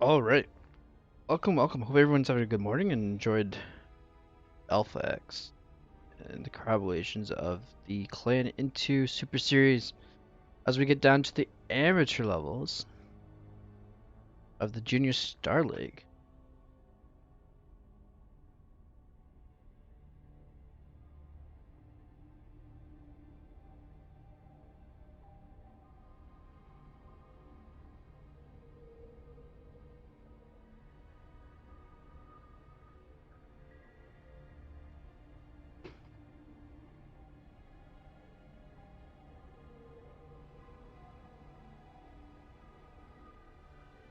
All right. Welcome. Hope everyone's having a good morning and enjoyed Alpha X and the collaborations of the Clan into Super Series as we get down to the amateur levels of the Junior Star League.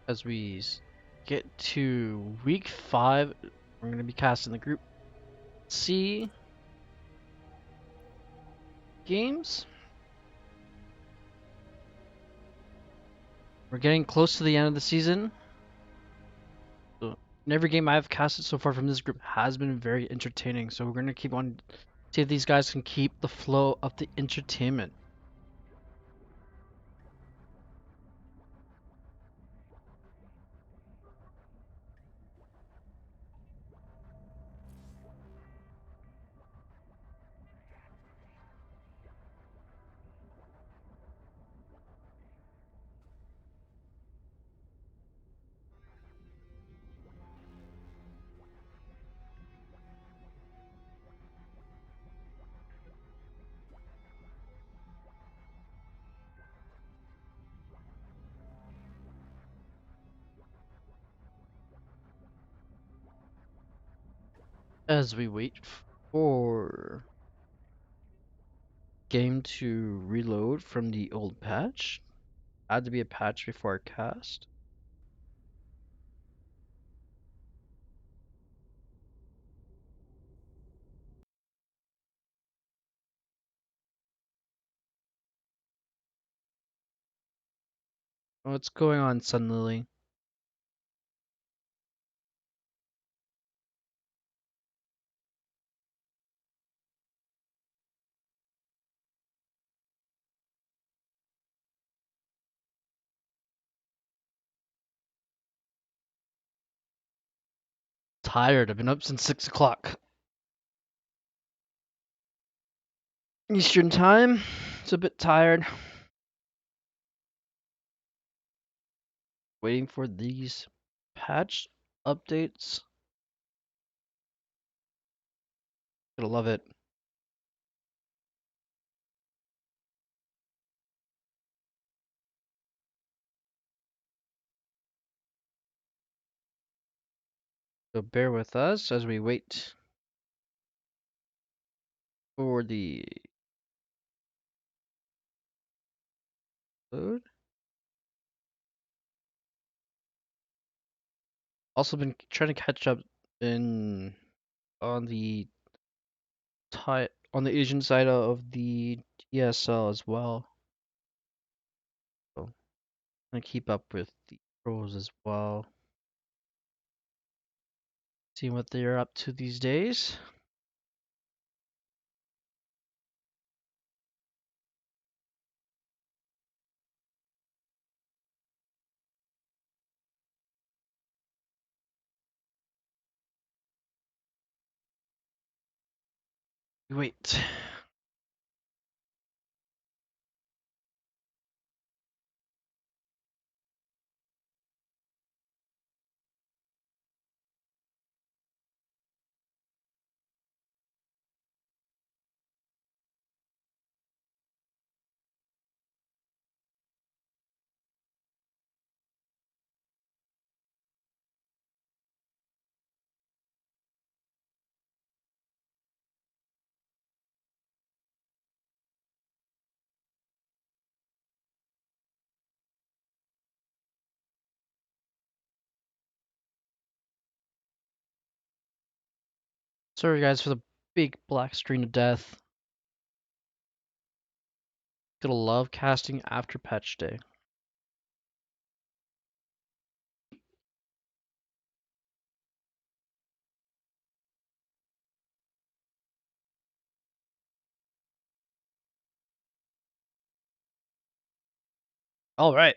As we get to week 5, we're going to be casting the Group C games. We're getting close to the end of the season. So, and every game I've casted so far from this group has been very entertaining. So we're going to keep on see if these guys can keep the flow of the entertainment. As we wait for game to reload from the old patch. Had to be a patch before I cast. What's going on, Sunlily? Tired. I've been up since 6 o'clock Eastern time. It's a bit tired. Waiting for these patch updates. Gonna love it. So bear with us as we wait for the load. Also been trying to catch up in on the on the Asian side of the JSL as well. So gonna keep up with the pros as well. Seeing what they're up to these days. Wait. Sorry guys for the big black screen of death. Gonna love casting after patch day. Alright.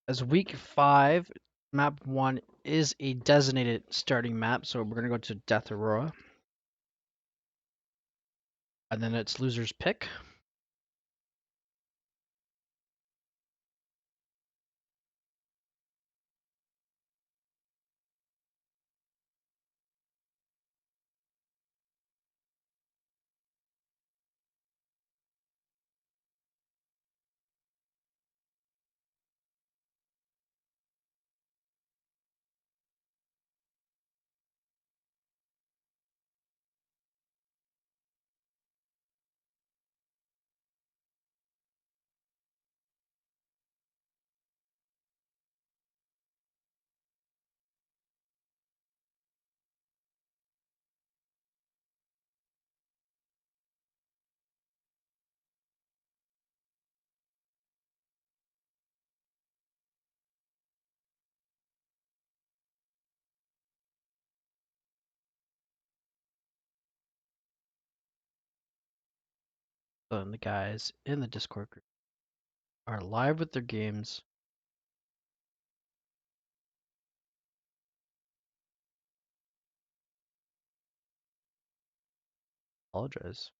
As week 5 Map 1 is a designated starting map, so we're going to go to Death Aurora. And then it's loser's pick. And the guys in the Discord group are live with their games. Apologize.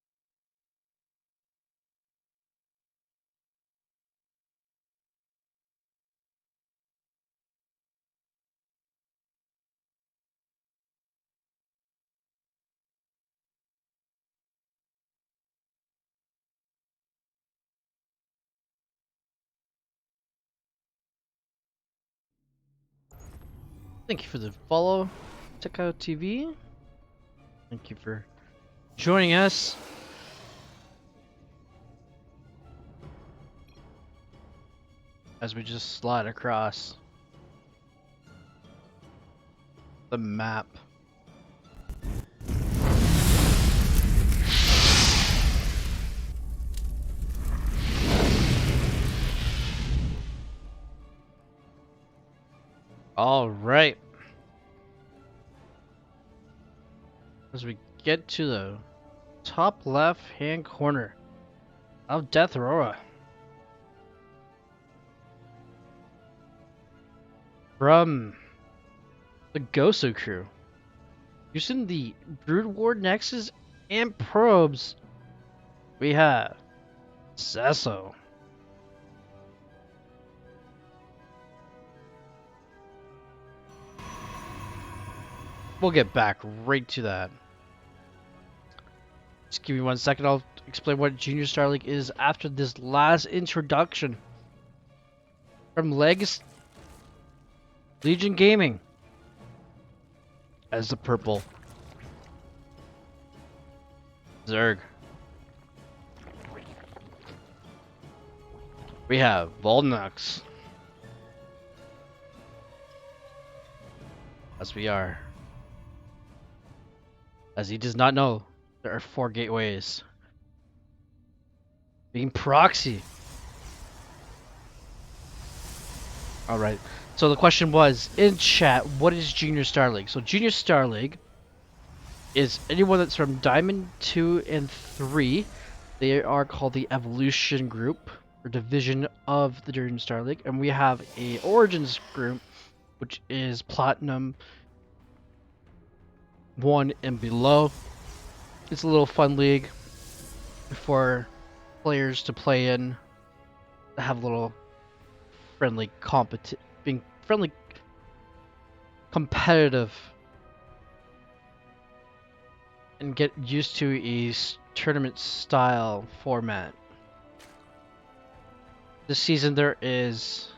Thank you for the follow, Check Out TV. Thank you for joining us. As we just slide across the map. All right. As we get to the top left hand corner of Death Aurora. From the Gosu crew. Using the Brood Ward Nexus and probes, we have Sesso. We'll get back right to that. Just give me 1 second, I'll explain what Junior Star League is after this last introduction. From Legs Legion Gaming as the purple Zerg. We have Volnux. As we are. As he does not know, there are 4 gateways. Being proxy. Alright. So the question was, in chat, what is Junior Star League? So Junior Star League is anyone that's from Diamond 2 and 3. They are called the Evolution Group, or division of the Junior Star League. And we have a Origins group, which is Platinum 1 and below. It's a little fun league for players to play in, to have a little friendly being friendly competitive and get used to a tournament style format. This season there is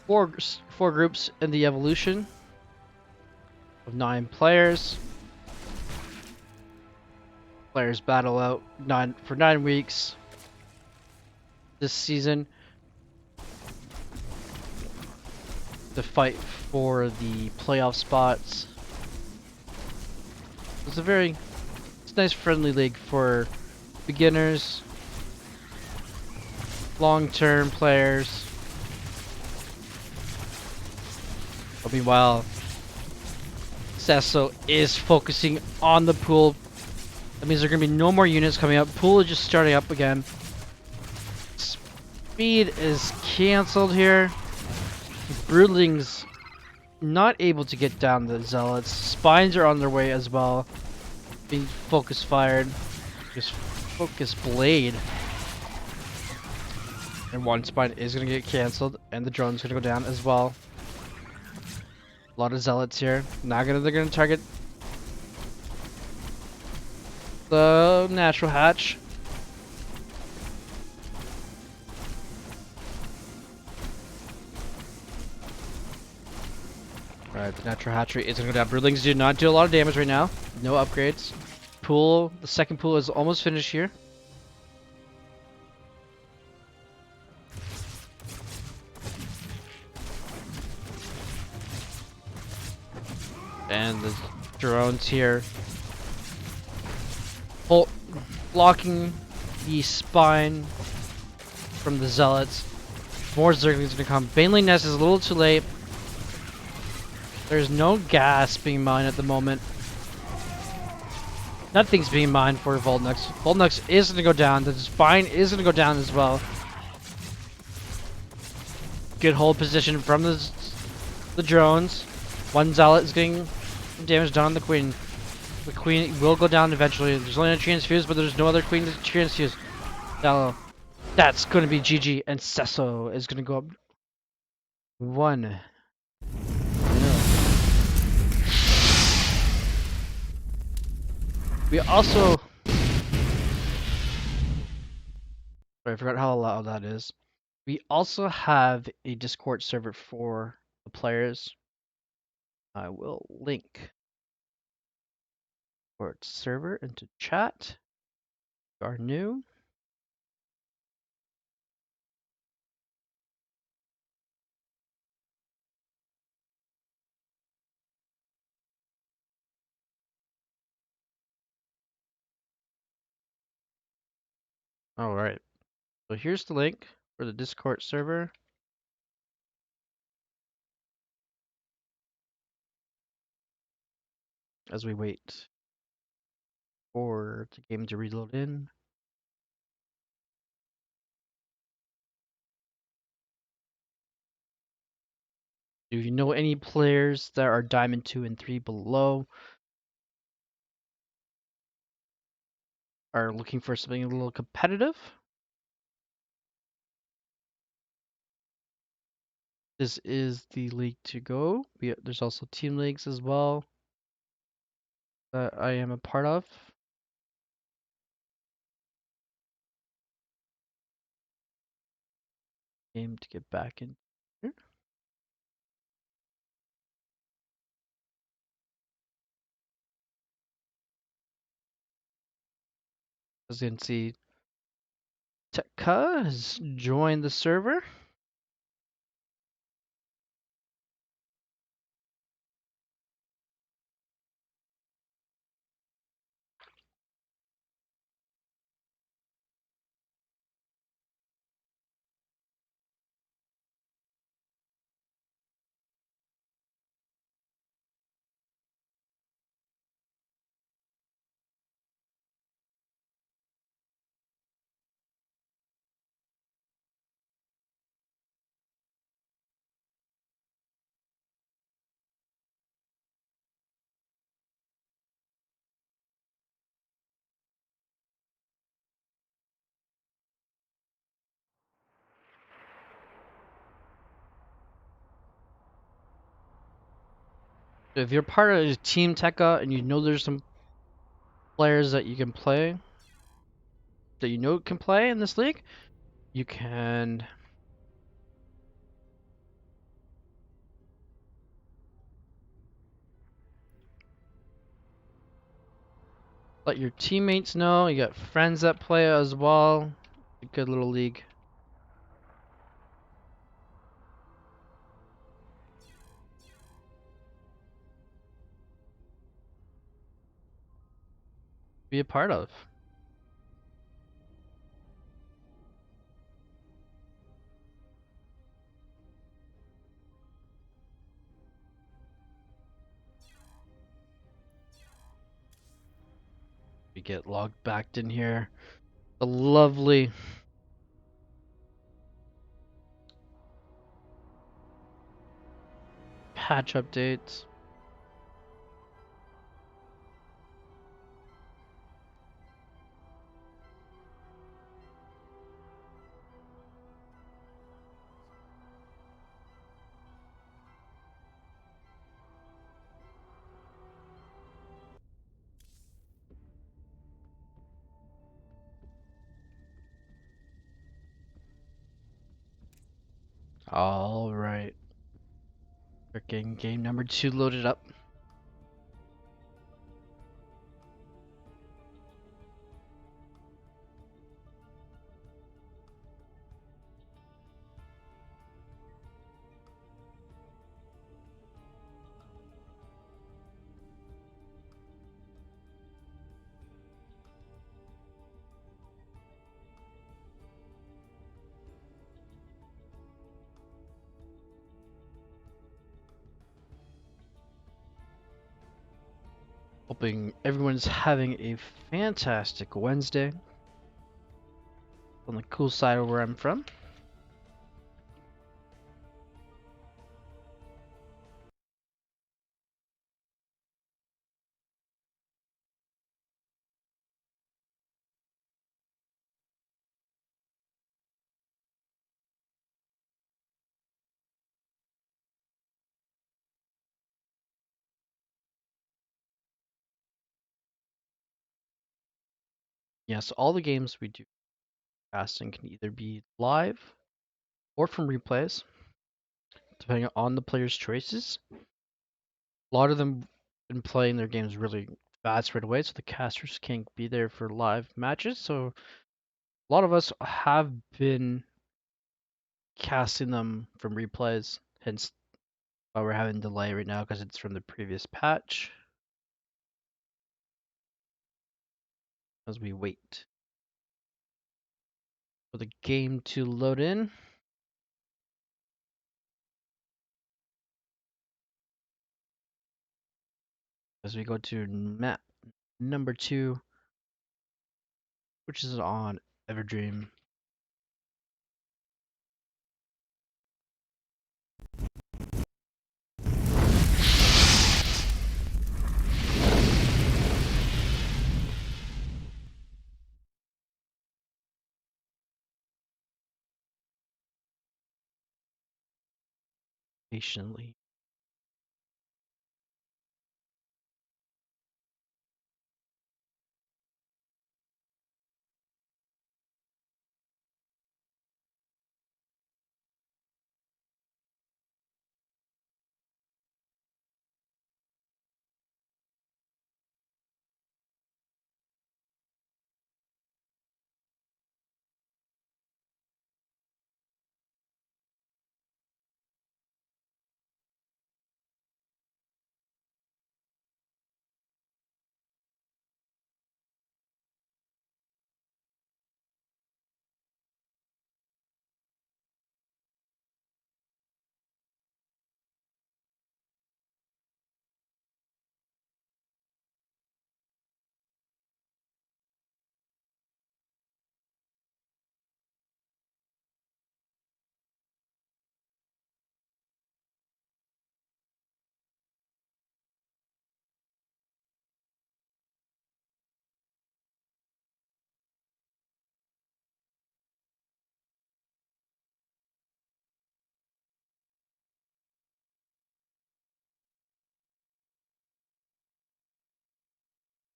four groups in the Evolution of 9 players. Players battle out for 9 weeks this season to fight for the playoff spots. It's a nice friendly league for beginners, long-term players. But meanwhile, Sesso is focusing on the pool. That means there are going to be no more units coming up. Pool is just starting up again. Speed is cancelled here. Broodlings not able to get down the zealots. Spines are on their way as well. Being focus fired. Just focus blade. And one spine is gonna get cancelled, and the drone's gonna go down as well. A lot of zealots here. They're gonna target the natural hatch. Alright, the natural hatchery is gonna go down. Broodlings do not do a lot of damage right now. No upgrades. Pool, the second pool is almost finished here. And the drones here blocking the spine from the zealots. More zerglings gonna come. Baneling Nest is a little too late. There's no gas being mined at the moment. Nothing's being mined for Volnux. Volnux is gonna go down. The spine is gonna go down as well. Good hold position from the drones. One zealot is getting damage done on the queen. The queen will go down eventually. There's only a transfuse, but there's no other queen to transfuse. Dallo. That's going to be GG, and Sesso is going to go up 1-0. We also... Sorry, I forgot how loud that is. We also have a Discord server for the players. I will link Discord server into chat. If you are new. Alright. So here's the link for the Discord server. As we wait for the game to reload in. Do you know any players that are Diamond 2 and 3 below? Are looking for something a little competitive? This is the league to go. There's also team leagues as well that I am a part of. Aim to get back in here. As you can see, Tekka has joined the server. So if you're part of Team Tekka and you know there's some players that you can play, that you know can play in this league, you can let your teammates know. You got friends that play as well. A good little league. Be a part of. We get logged back in here. The lovely patch updates. All right. We're getting game number 2 loaded up. Hoping everyone's having a fantastic Wednesday. On the cool side of where I'm from. Yeah, so all the games we do casting can either be live or from replays, depending on the player's choices. A lot of them been playing their games really fast right away, so the casters can't be there for live matches. So a lot of us have been casting them from replays, hence why we're having delay right now because it's from the previous patch. As we wait for the game to load in. As we go to map number 2, which is on Everdream. Patiently.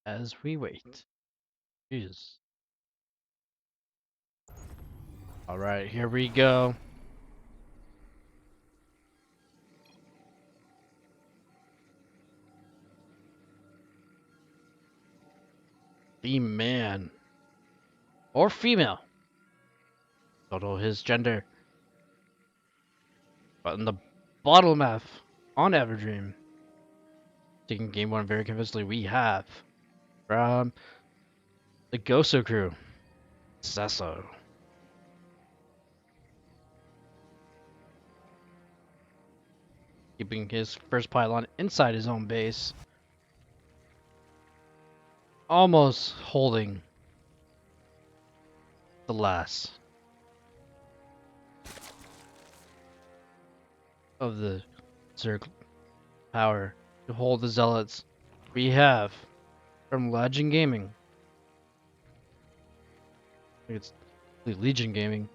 As we wait. Jesus. Alright, here we go. The man. Or female. Don't know his gender. But in the bottle map on Everdream. Taking game 1 very convincingly, we have from the Goso crew, Sasso. Keeping his first pylon inside his own base. Almost holding the last of the Zerg power to hold the zealots. We have from Legend Gaming. I think it's Legion Gaming.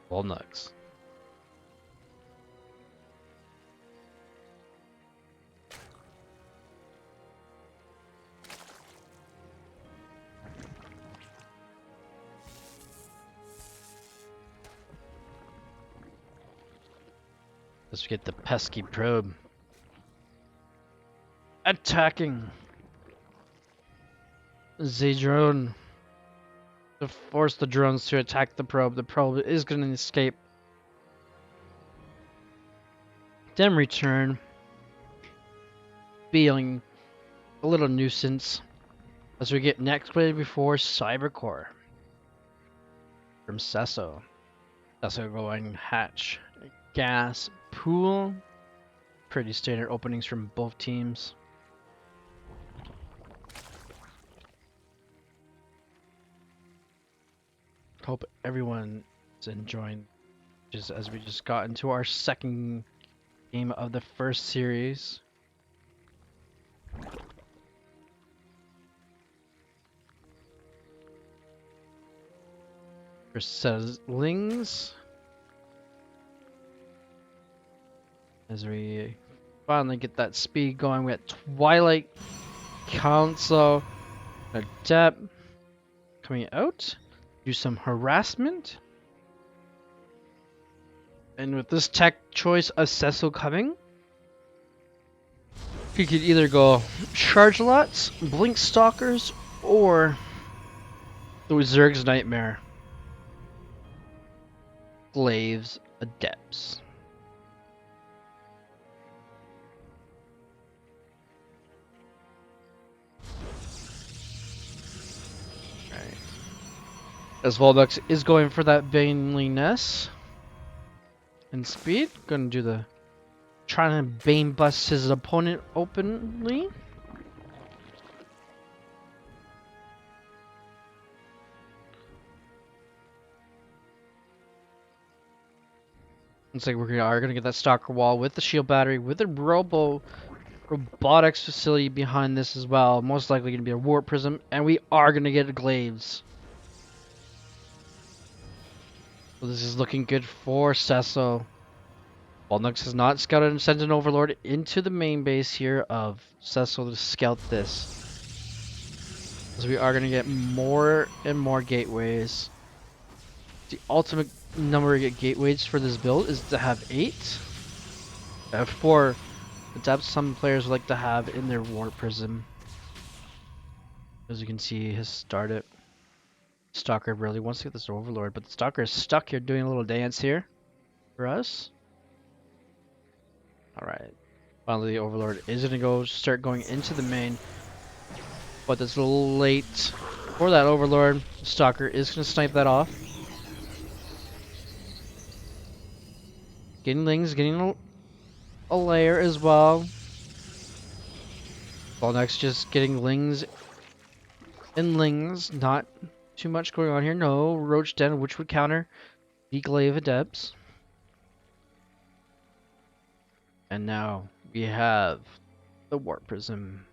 Walnuts. Let's get the pesky probe. Attacking the drone to force the drones to attack the probe. The probe is going to escape. Then return, being a little nuisance as we get next wave before Cybercore from Sesso. Sesso going hatch, gas, pool. Pretty standard openings from both teams. Hope everyone is enjoying just as we just got into our second game of the first series. For settlings. As we finally get that speed going, we got Twilight Council Adept coming out. Do some harassment. And with this tech choice of Cecil coming, you could either go Charge Lots, Blink Stalkers, or the Zerg's Nightmare. Glaives Adepts. As Voldux is going for that Baneliness and speed, gonna do the trying to Bane bust his opponent openly. Looks like we are gonna get that Stalker wall with the shield battery, with the robotics facility behind this as well. Most likely gonna be a warp prism, and we are gonna get glaives. So this is looking good for Cecil. Walnux has not scouted and sent an overlord into the main base here of Cecil to scout this. So we are going to get more and more gateways. The ultimate number of gateways for this build is to have 8. 4 adepts some players would like to have in their warp prism. As you can see, has started. Stalker really wants to get this overlord, but the Stalker is stuck here doing a little dance here for us. Alright. Finally, the overlord is going to start going into the main. But it's a little late for that overlord. The Stalker is going to snipe that off. Getting Lings, getting a layer as well. Next, just getting Lings and Lings. Not too much going on here. No Roach Den, which would counter the Glaive Adepts. And now we have the Warp Prism.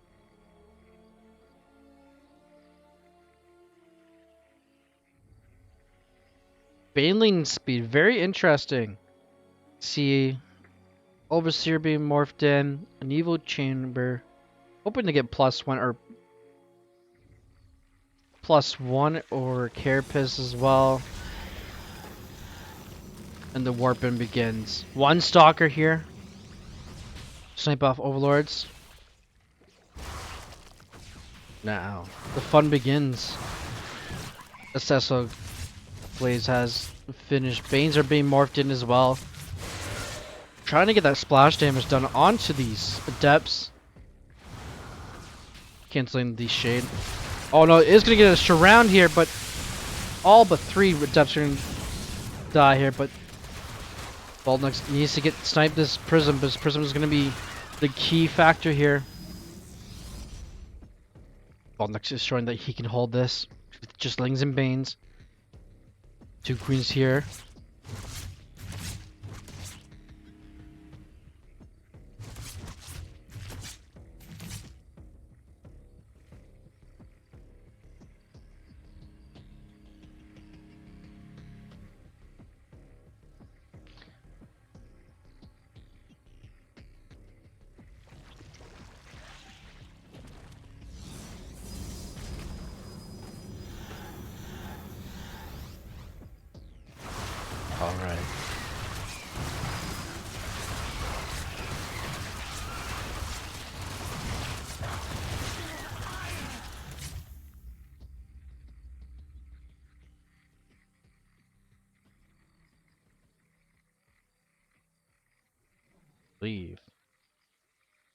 Baneling speed, very interesting. See Overseer being morphed in, an Evil Chamber. Hoping to get +1 or Carapace as well. And the warping begins. One Stalker here. Snipe off Overlords. Now, the fun begins. The Cecil Blaze has finished. Banes are being morphed in as well. Trying to get that splash damage done onto these Adepts. Canceling the Shade. Oh no, it is going to get a surround here, but all but 3 Adepts are going to die here, but Baldnux needs to get sniped this Prism, but this Prism is going to be the key factor here. Baldnux is showing that he can hold this with just Lings and Banes. 2 Queens here. Leave.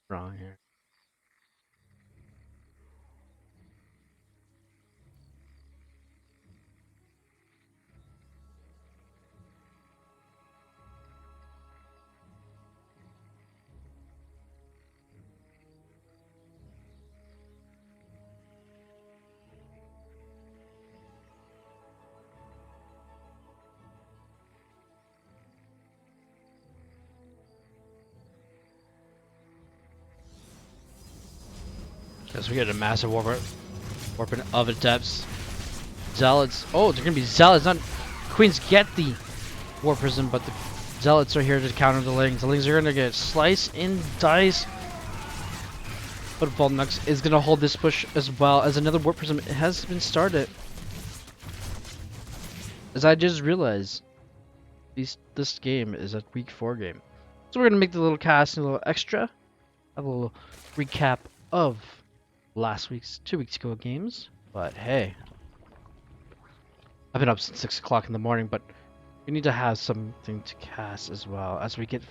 Wrong here. Yes, we get a massive warping of the depths. Zealots. Oh, they're gonna be zealots. Not queens get the war prism, but the zealots are here to counter the lings. The lings are gonna get sliced and diced. But Volnux is gonna hold this push as well as another war prism has been started. As I just realized, this game is a week 4 game. So we're gonna make the little cast a little extra. Have a little recap of last week's 2 weeks ago games. But hey, I've been up since 6 o'clock in the morning, but we need to have something to cast as well as we get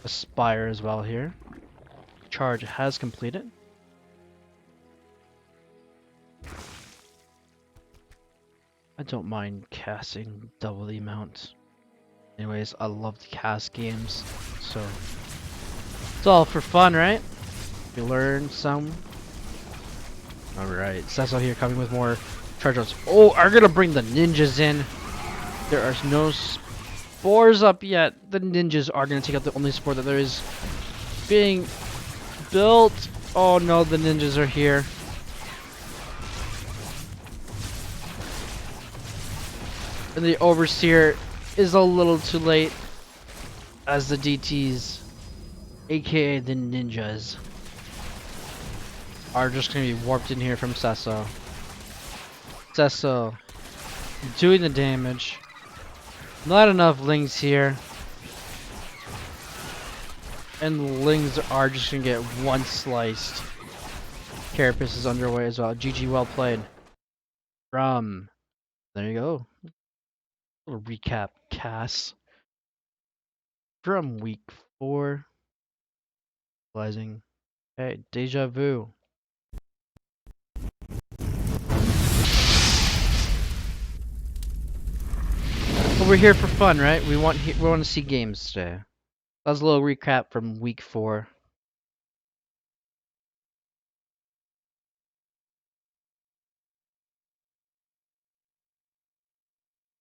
Aspire as well here. Charge has completed. I don't mind casting double the amount. Anyways, I love to cast games, so it's all for fun, right? We learn some. Alright, Cecil here coming with more charge outs. Oh, are gonna bring the ninjas in. There are no spores up yet. The ninjas are gonna take out the only spore that there is being built. Oh no, the ninjas are here. And the Overseer is a little too late as the DTs, aka the ninjas, are just gonna be warped in here from Cecil. Cecil doing the damage. Not enough lings here. And the lings are just gonna get one sliced. Carapace is underway as well. GG, well played. From there you go. Little recap cast from week 4. Realizing, hey, deja vu. But we're here for fun, right? We want to see games today. That was a little recap from week 4.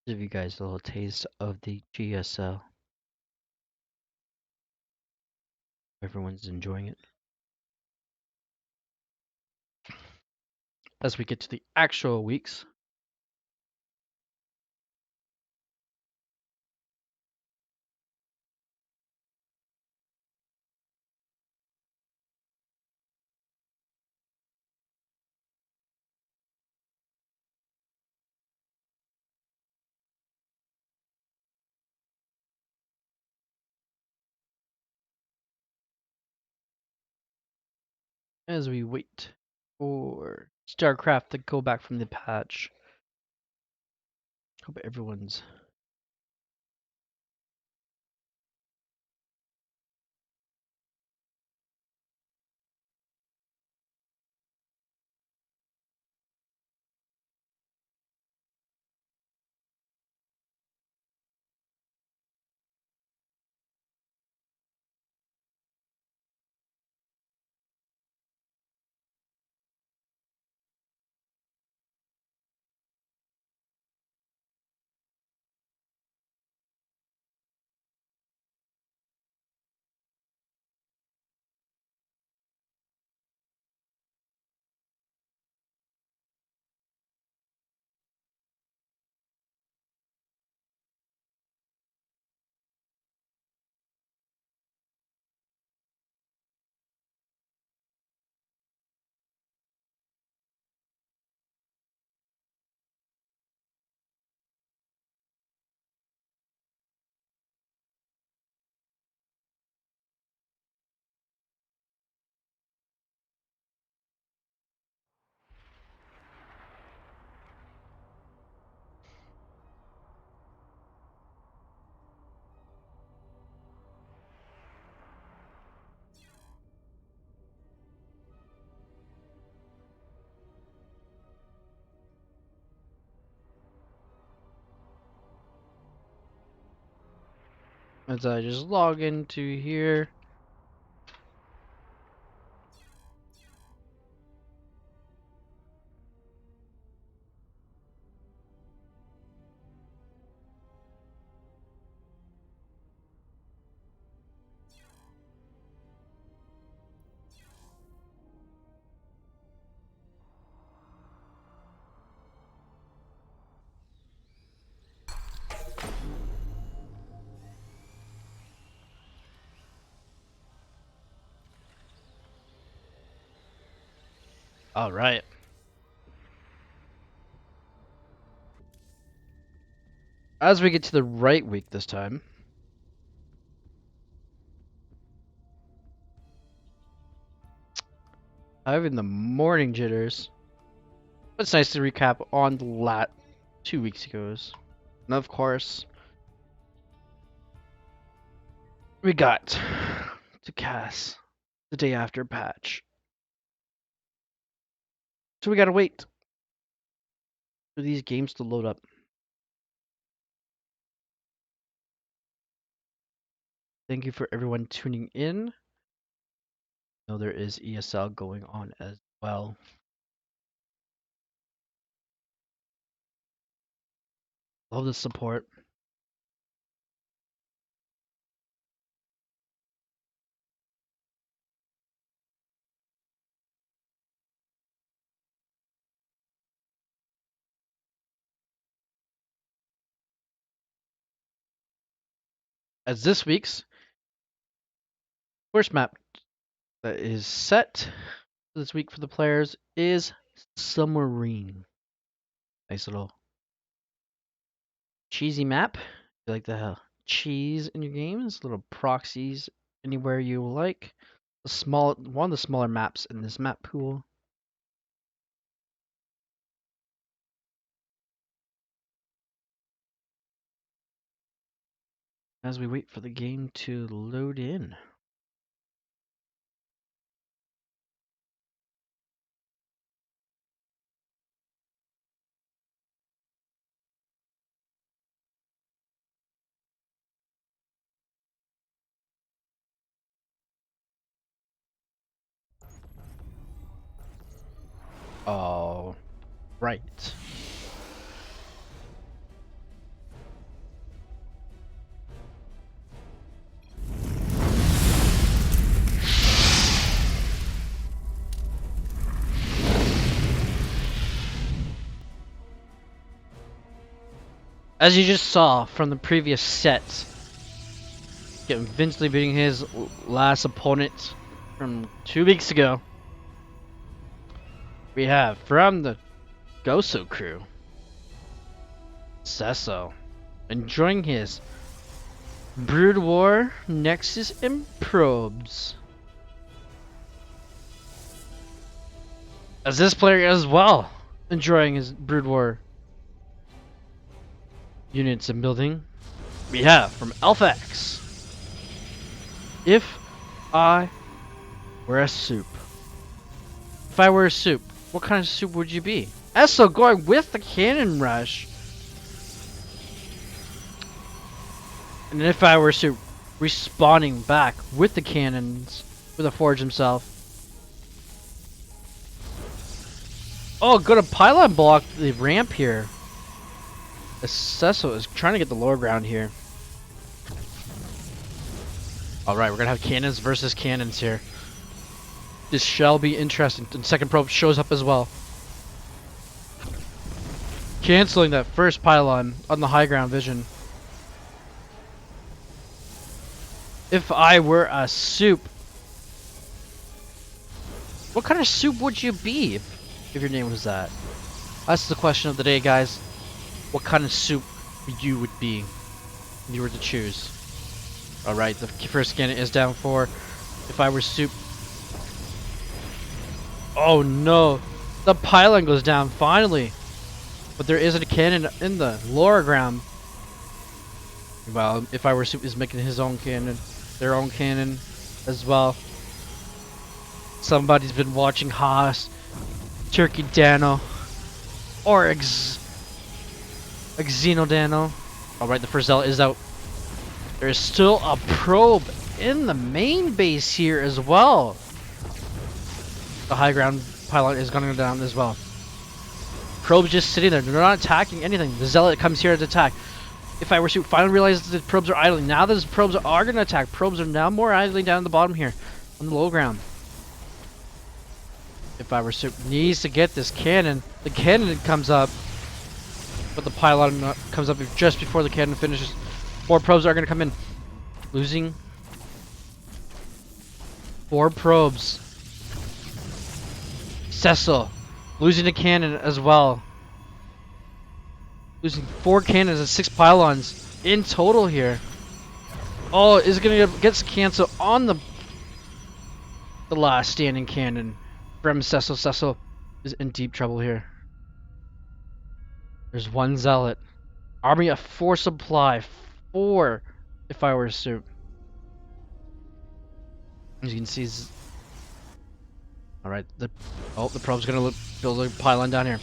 Give you guys a little taste of the JSL. Everyone's enjoying it. As we get to the actual weeks. As we wait for StarCraft to go back from the patch. Hope everyone's As I just log into here. All right. As we get to the right week this time, having the morning jitters. But it's nice to recap on the 2 weeks ago's. And of course, we got to cast the day after patch. So we gotta wait for these games to load up. Thank you for everyone tuning in. I know there is ESL going on as well. Love the support. As this week's first map that is set this week for the players is Submarine. Nice little cheesy map. You like the cheese in your games, little proxies anywhere you like. One of the smaller maps in this map pool. As we wait for the game to load in. All right. As you just saw from the previous set, getting convincingly beating his last opponent from 2 weeks ago, we have from the Goso crew, Sesso, enjoying his Brood War, Nexus, and Probes. As this player as well, enjoying his Brood War units and building, we have from Alphax, If I Were a Soup. If I were a soup, what kind of soup would you be? Esso going with the Cannon Rush. And if I were a soup, respawning back with the cannons, with a Forge himself. Oh, good, a pylon blocked the ramp here. Acesso is trying to get the lower ground here. Alright, we're gonna have cannons versus cannons here. This shall be interesting. And second probe shows up as well. Canceling that first pylon on the high ground vision. If I were a soup, what kind of soup would you be if your name was that? That's the question of the day, guys. What kind of soup you would be if you were to choose. Alright, the first cannon is down for if I were soup. Oh no! The pylon goes down finally! But there isn't a cannon in the lower ground. Well, if I were soup is making his own cannon. Their own cannon as well. Somebody's been watching Haas, Turkey Dano, or Xeno Dano. Alright, the first zealot is out. There's still a probe in the main base here as well. The high ground pylon is going to go down as well. Probe's just sitting there. They're not attacking anything. The Zealot comes here to attack. If I were to finally realize that the probes are idling. Now those probes are going to attack. Probes are now more idling down at the bottom here. On the low ground. If I were to needs to get this cannon. The cannon comes up. But the pylon comes up just before the cannon finishes. More probes are going to come in. Losing 4 probes. Cecil losing a cannon as well. Losing 4 cannons and 6 pylons in total here. Oh, is it gonna get canceled on the last standing cannon from Cecil. Cecil is in deep trouble here. There's 1 Zealot. Army of 4 supply. 4 if I were to. As you can see, alright, the probe's gonna build a pylon down here.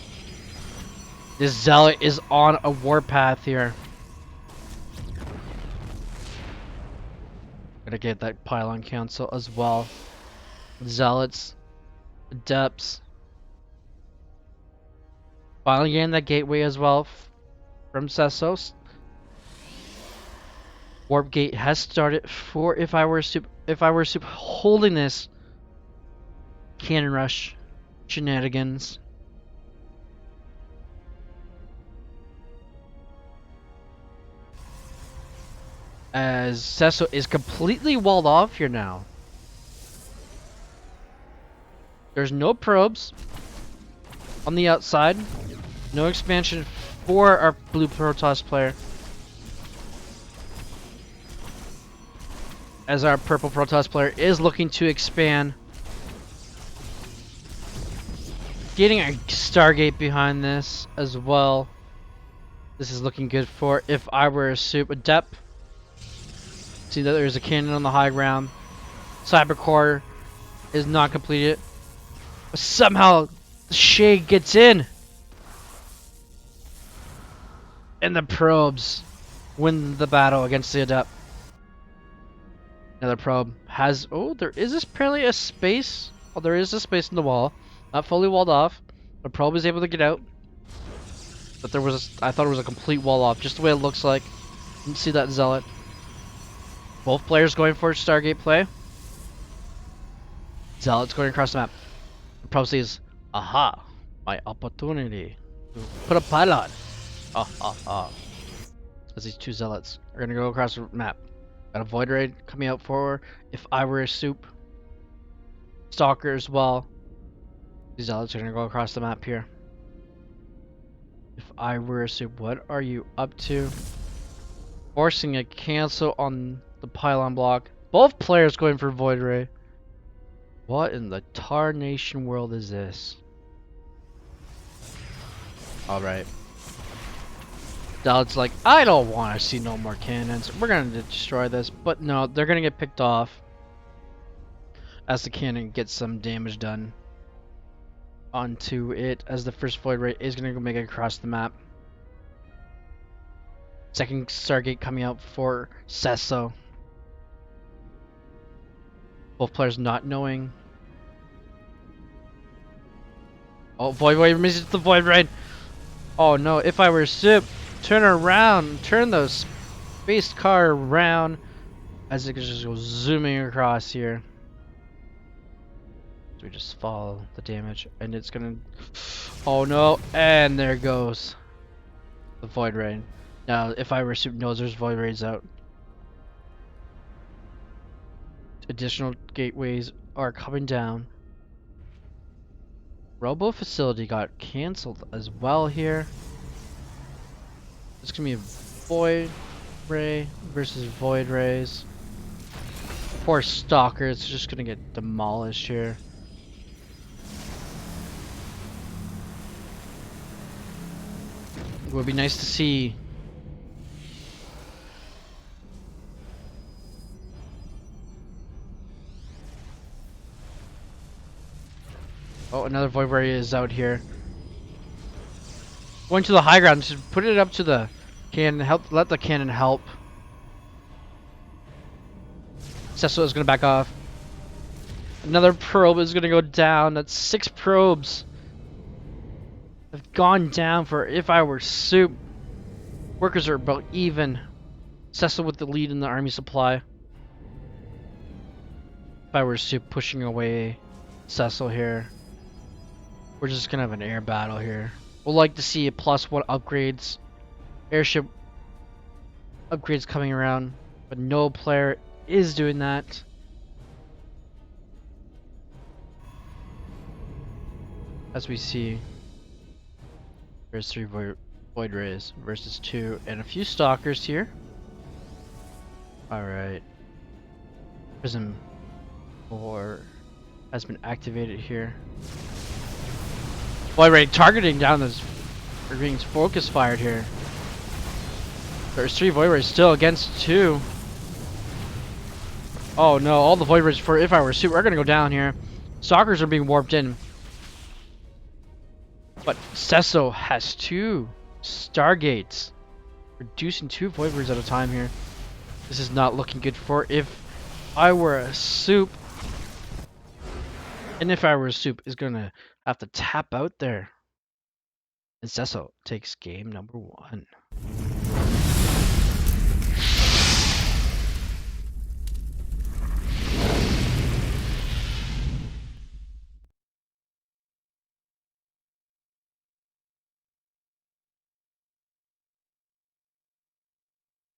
This Zealot is on a warpath here. Gonna get that pylon cancel as well. Zealots, Adepts. Finally getting that gateway as well from Sessos. Warp gate has started for if I were holding this cannon rush shenanigans. As Cecil is completely walled off here now. There's no probes on the outside. No expansion for our blue Protoss player. As our purple Protoss player is looking to expand. Getting a Stargate behind this as well. This is looking good for if I were a super adept. See that there's a cannon on the high ground. Cybercore is not completed. But somehow the Shade gets in. And the probes win the battle against the adept. Another probe has there is apparently a space. Oh, there is a space in the wall. Not fully walled off. The probe is able to get out. But there was I thought it was a complete wall off, just the way it looks like. Didn't see that Zealot. Both players going for Stargate play. Zealot's going across the map. The probe sees, aha, my opportunity to put a pylon. As these 2 Zealots are gonna go across the map. Got a Void Raid coming out for if I were a soup. Stalker as well. These Zealots are gonna go across the map here. If I were a soup, what are you up to? Forcing a cancel on the pylon block. Both players going for Void Ray. What in the tarnation world is this? Alright. Zealot's like, I don't want to see no more cannons. We're going to destroy this. But no, they're going to get picked off. As the cannon gets some damage done onto it. As the first Void Ray is going to go make it across the map. Second Stargate coming out for Sesso. Both players not knowing. Oh, Void Raid misses the Void Raid. Oh no, if I were Sip, turn around, turn the space car around as it just goes zooming across here. So we just follow the damage and it's gonna. Oh no, and there goes the Void Raid. Now, if I were Sip knows there's Void Raids out. Additional gateways are coming down. Robo facility got cancelled as well here. It's gonna be a Void Ray versus Void Rays. Poor Stalker, it's just gonna get demolished here. It would be nice to see oh, another Void Ray is out here. Going to the high ground, just put it up to the cannon, let the cannon help. Cecil is going to back off. Another probe is going to go down. That's 6 probes have gone down for If I Were Soup. Workers are about even. Cecil with the lead in the army supply. If I Were Soup pushing away Cecil here. We're just going to have an air battle here. We'll like to see a +1 upgrades. Airship upgrades coming around. But no player is doing that. As we see, there's 3 Void Rays versus 2 and a few Stalkers here. Alright. Prism 4 has been activated here. Void Ray targeting down this, or being focus fired here. There's 3 Void Rays still against 2. Oh no, all the Void Rays for If I Were Soup are gonna go down here. Stalkers are being warped in. But Cecil has 2 Stargates, reducing 2 Void Rays at a time here. This is not looking good for If I Were a Soup. And If I Were a Soup is gonna have to tap out there. And Cecil takes game number 1.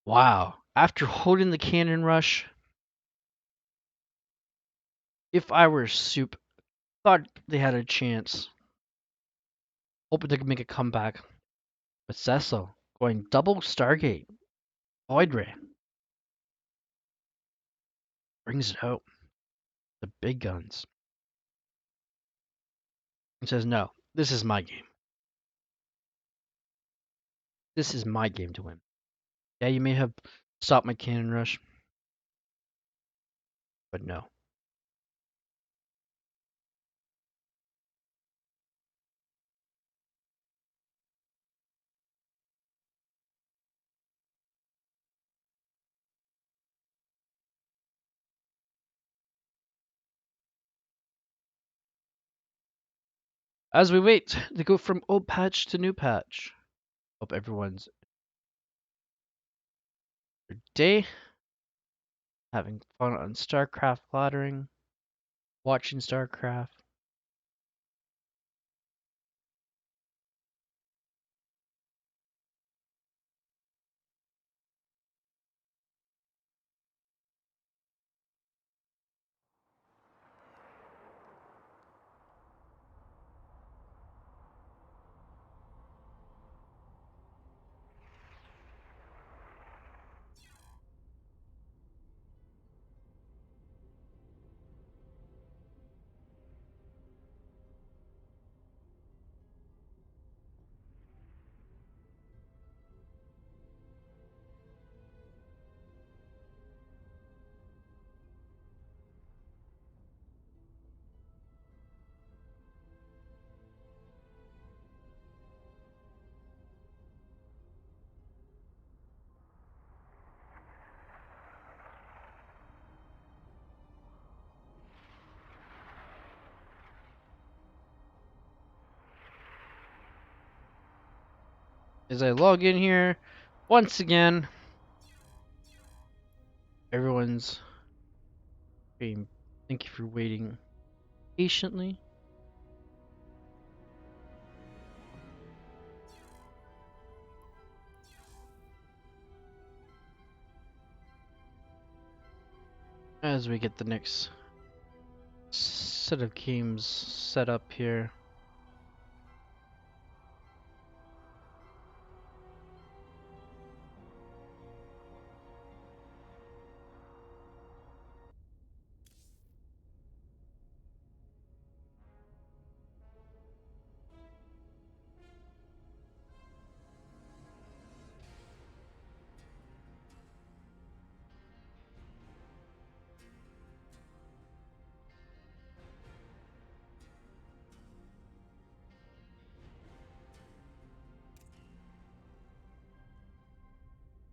Wow. After holding the cannon rush, If I Were Soup thought they had a chance. Hoping they could make a comeback. But Cecil going double Stargate. Void Ray brings it out. The big guns. And says, no, this is my game. This is my game to win. Yeah, you may have stopped my cannon rush. But no. As we wait to go from old patch to new patch. Hope everyone's day having fun on StarCraft laddering, watching StarCraft. As I log in here, once again, everyone's being. Thank you for waiting patiently. As we get the next set of games set up here.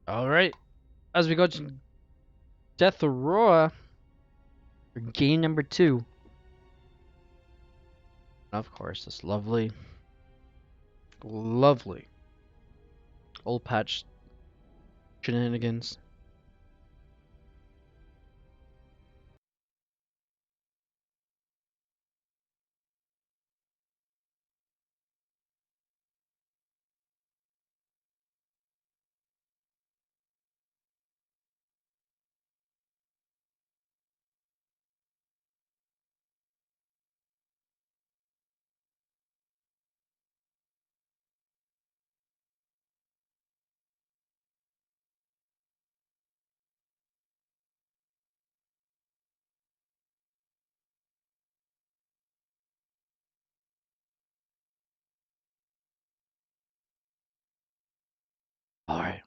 Alright, as we go to Death Aurora, for game number 2. Of course, this lovely old patch shenanigans. All right.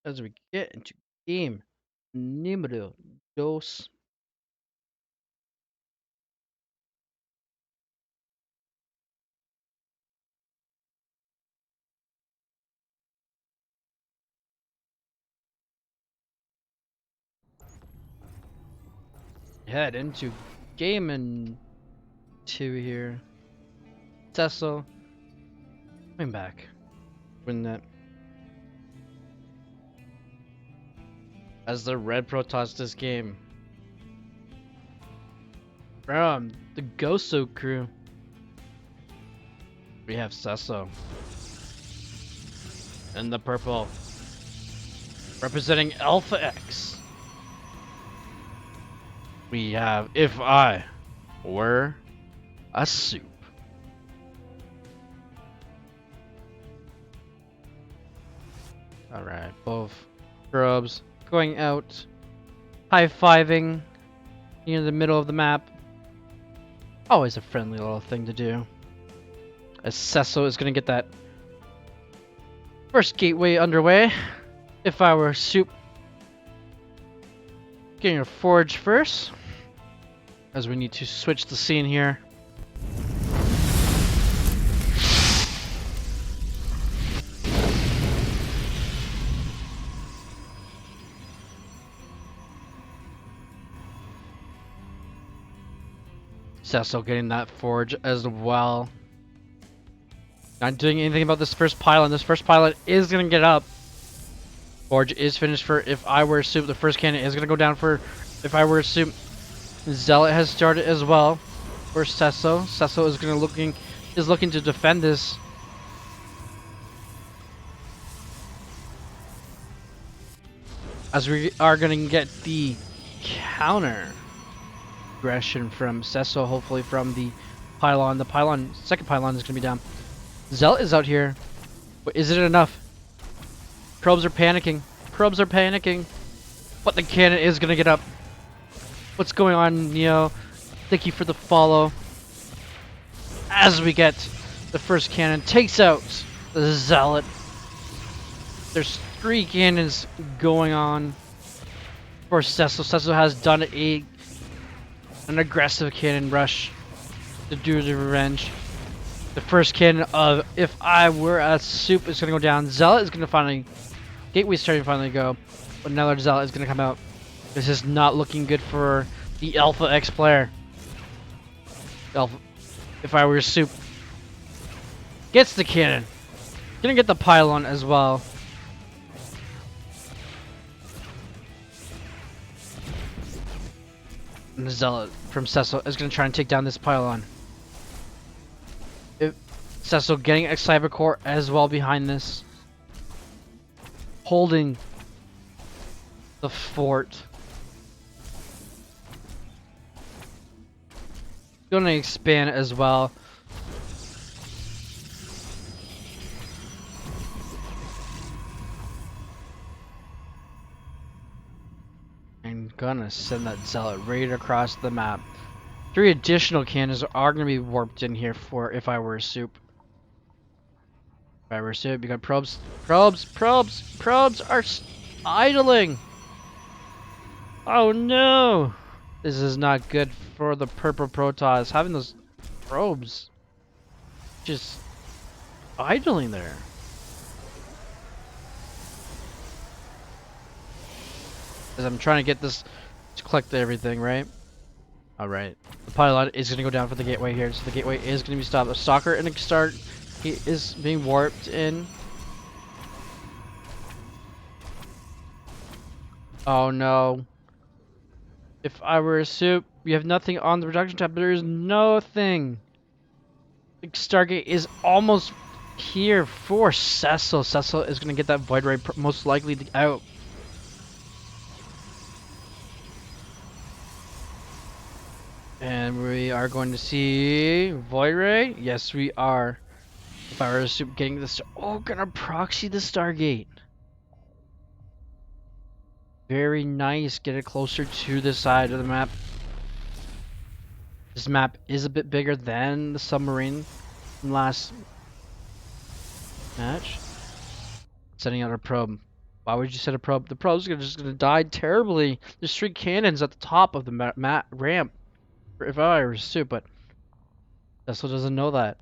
As we get into game número 2. Head into game and 2 here. Cecil coming back. Win that. As the Red Protoss this game. From the Goso crew, we have Cecil. And the purple, representing Alpha X, we have If I Were a Soup. Alright, both scrubs going out, high-fiving near the middle of the map. Always a friendly little thing to do. As Cecil is going to get that first gateway underway. If I Were Soup, getting a forge first, as we need to switch the scene here. Cecil getting that forge as well. Not doing anything about this first pylon. This first pylon is going to get up. Forge is finished for If I Were a Soup. The first cannon is going to go down for If I Were a Soup. Zealot has started as well for Cecil. Cecil is looking to defend this. As we are going to get the counter aggression from Cecil, hopefully from the pylon. The pylon, second pylon is going to be down. Zealot is out here, but is it enough? Probes are panicking. Probes are panicking. But the cannon is going to get up. What's going on, Neo? Thank you for the follow. As we get the first cannon, takes out the Zealot. There's 3 cannons going on for Cecil. Cecil has done an aggressive cannon rush to do the revenge. The first cannon of If I Were a Soup is going to go down. Zealot is going to finally... Gateway's starting to finally go. But another Zealot is going to come out. This is not looking good for the Alpha X player. Alpha, If I Were a Soup gets the cannon. Gonna get the pylon as well. And the Zealot from Cecil is going to try and take down this pylon. Cecil getting a Cyber Core as well behind this. Holding the fort. Going to expand as well. gonna send that zealot right across the map. 3 additional cannons are gonna be warped in here for if I were a soup. If I were a soup, you got probes. Probes are idling. Oh no! This is not good for the purple Protoss. Having those probes just idling there. As I'm trying to get this to collect everything, right? Alright. The pylon is going to go down for the gateway here, so the gateway is going to be stopped. A stalker and a start, he is being warped in. Oh no. If I were a soup, we have nothing on the production tab. There is nothing. The Stargate is almost here for Cecil. Cecil is going to get that Void Ray most likely out. And we are going to see Void Ray. Yes, we are. If I were a soup getting this, oh, gonna proxy the Stargate. Very nice. Get it closer to the side of the map. This map is a bit bigger than the submarine from last match. Setting out a probe. Why would you set a probe? The probe's just gonna die terribly. There's 3 cannons at the top of the ramp. If I were a soup, but Tesla doesn't know that.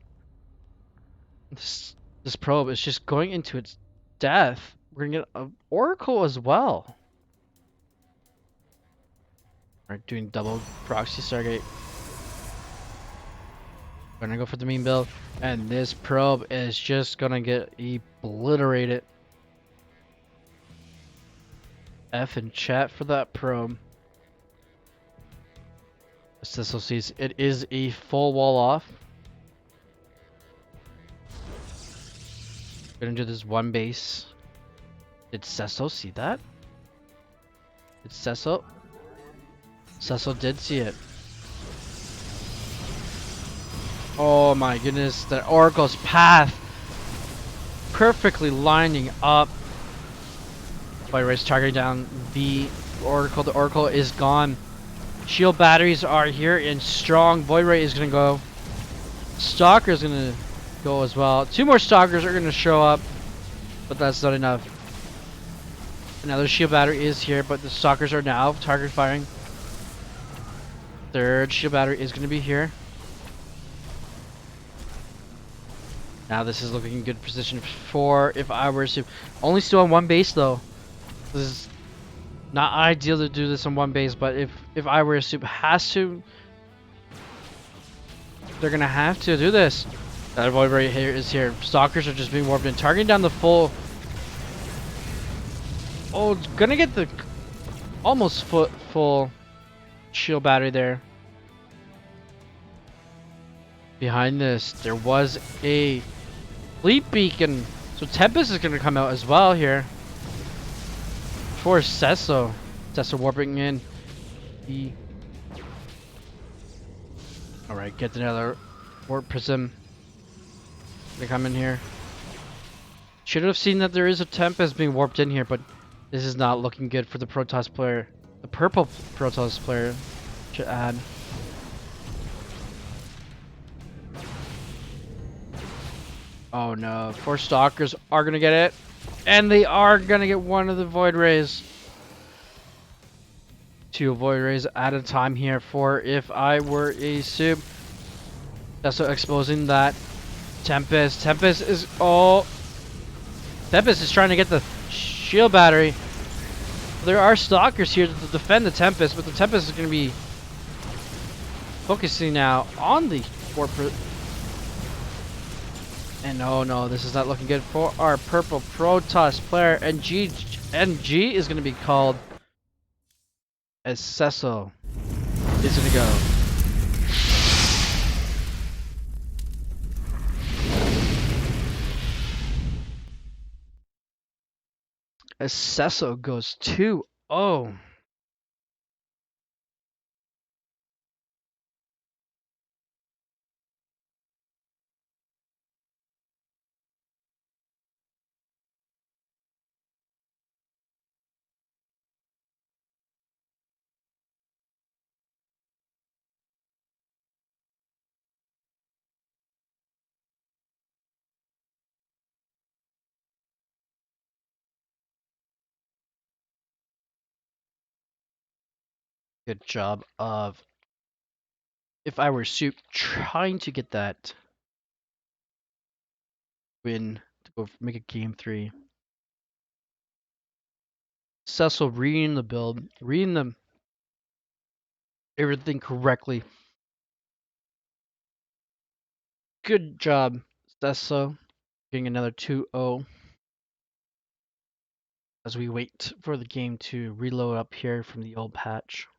This probe is just going into its death. We're gonna get an Oracle as well. Alright, doing double proxy Stargate. Gonna go for the mean build, and this probe is just gonna get obliterated. F in chat for that probe. Cecil sees it is a full wall off. Gonna do this one base. Did Cecil see that? Did Cecil? Cecil did see it. Oh my goodness, the Oracle's path perfectly lining up. Void Ray's targeting down the Oracle. The Oracle is gone. Shield batteries are here and strong. Void Ray is gonna go. Stalker is gonna go as well. 2 more Stalkers are gonna show up, but that's not enough. Another shield battery is here, but the Stalkers are now target firing. 3rd shield battery is gonna be here. Now this is looking in good position for if I were to only still on 1 base though. This is not ideal to do this on 1 base, but if I were a soup has to, they're gonna have to do this. That Void Ray here is here. Stalkers are just being warped in, targeting down the full. Oh, it's gonna get the almost full shield battery there. Behind this, there was a fleet beacon, so Tempest is gonna come out as well here. For Cecil. Cecil warping in. Alright, get another warp prism. They come in here. Should have seen that there is a Tempest being warped in here, but this is not looking good for the Protoss player. The purple Protoss player should add. Oh no, 4 Stalkers are gonna get it. And they are gonna get one of the Void Rays. 2 Void Rays at a time here for if I were a soup. That's so exposing that Tempest. Tempest is Tempest is trying to get the shield battery. There are Stalkers here to defend the Tempest, but the Tempest is gonna be focusing now on the corporate. And oh no, this is not looking good for our purple Protoss player. And G is going to be called as Cecil is going to go. As Cecil goes 2-0. good job of, if I were Soup, trying to get that win to go make a game 3. Cecil reading the build, reading the everything correctly. Good job, Cecil, getting another 2-0 as we wait for the game to reload up here from the old patch.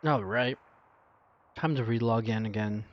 All right, time to relog in again.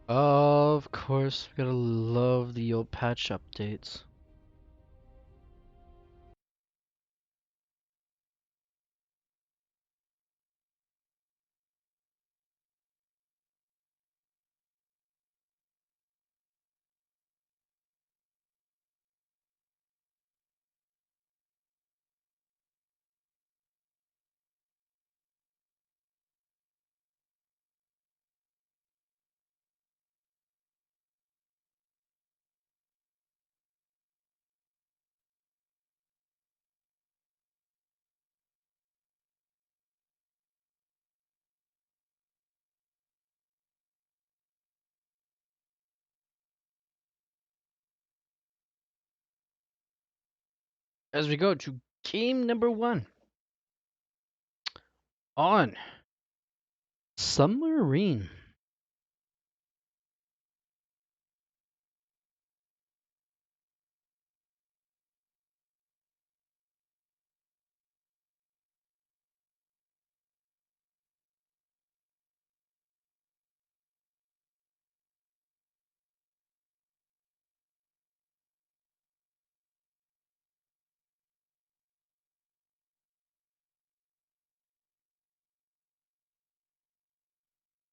Of course, we gotta love the old patch updates. As we go to game number 1 on Submarine.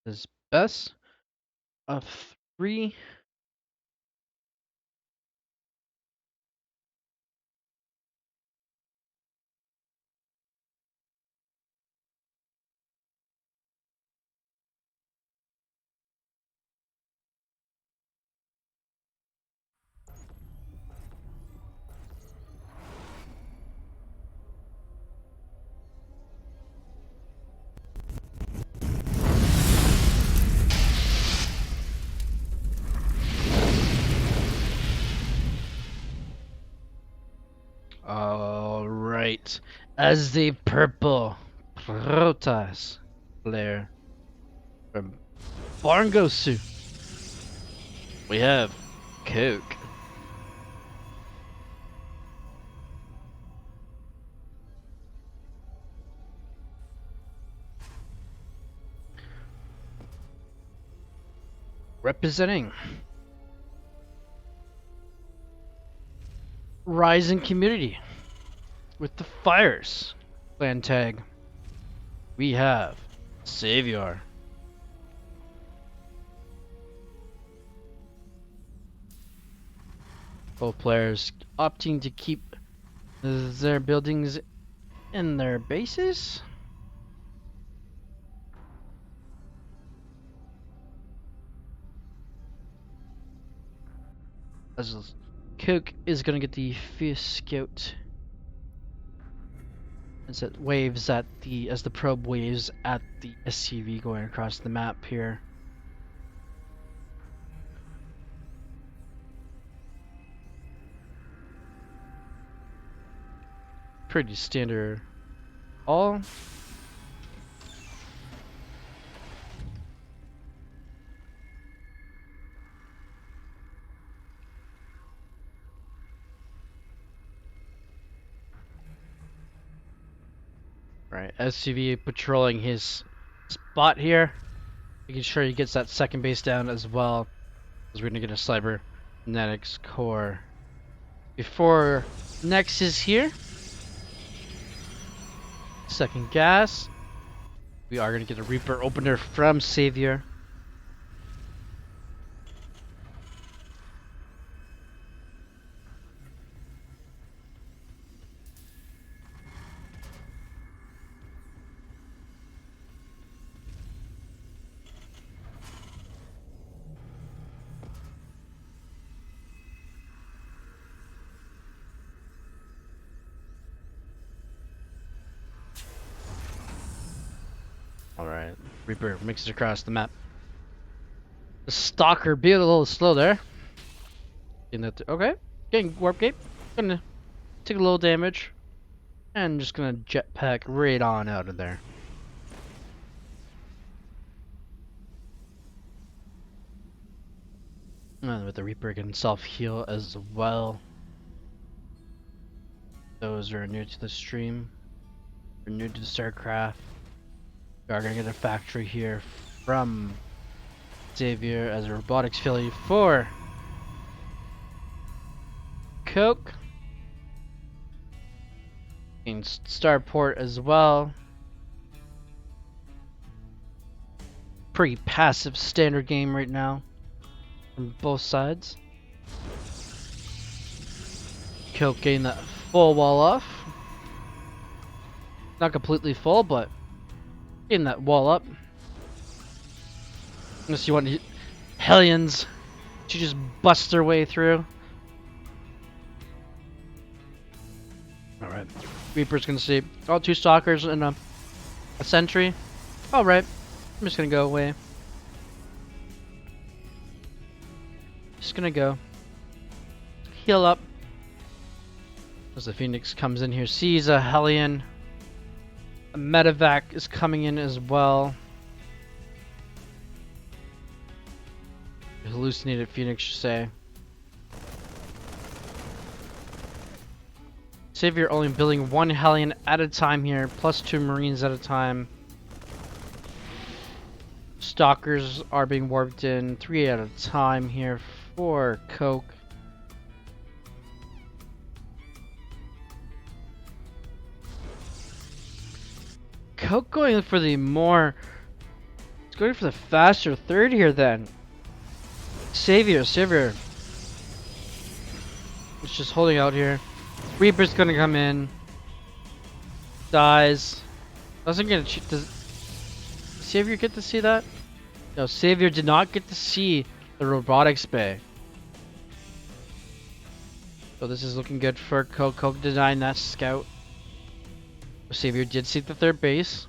Is Best of 3. All right. As the purple Protoss player from Barngosu, we have Coke. Representing Rising Community with the Fires clan tag, we have Savior. Both players opting to keep their buildings in their bases. As Coke is gonna get the Fierce Scout as it waves at as the probe waves at the SCV going across the map here. Pretty standard. All right, SCV patrolling his spot here, making sure he gets that second base down as well, as we're gonna get a cybernetics core before Nexus here. Second gas. We are gonna get a Reaper opener from Savior. Alright, Reaper makes it across the map. The Stalker being a little slow there. Okay, getting warp gate. Gonna take a little damage. And just gonna jetpack right on out of there. And with the Reaper can self-heal as well. Those who are new to the stream, or new to the StarCraft, we are gonna get a factory here from Xavier as a robotics Philly for Coke. And Starport as well. Pretty passive standard game right now from both sides. Coke getting that full wall off. Not completely full, but getting that wall up. Unless you want Hellions to just bust their way through. Alright. Reaper's gonna see. Oh, 2 Stalkers and a Sentry. Alright. I'm just gonna go away. Just gonna go. Heal up. As the Phoenix comes in here, sees a Hellion. A Medevac is coming in as well. Hallucinated Phoenix should say. Savior only building 1 Hellion at a time here, plus 2 Marines at a time. Stalkers are being warped in 3 at a time here for Coke. Coke going for the more, let's going for the faster third here then. Savior. It's just holding out here. Reaper's gonna come in. Dies. Doesn't get a does Savior get to see that? No, Savior did not get to see the robotics bay. So this is looking good for Coke. Coke denying that scout. Savior did see the third base.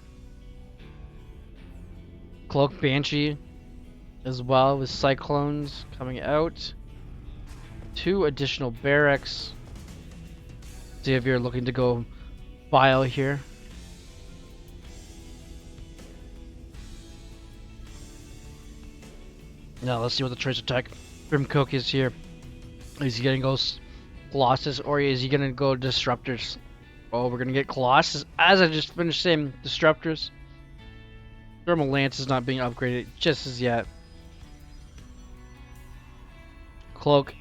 Cloak Banshee as well with Cyclones coming out. 2 additional barracks. Savior looking to go Bile here. Now let's see what the choice attack from Coke is here. Is he gonna go Colossus or is he gonna go Disruptors? Oh, we're gonna get Colossus as I just finished saying Disruptors. Thermal Lance is not being upgraded just as yet. Cloak.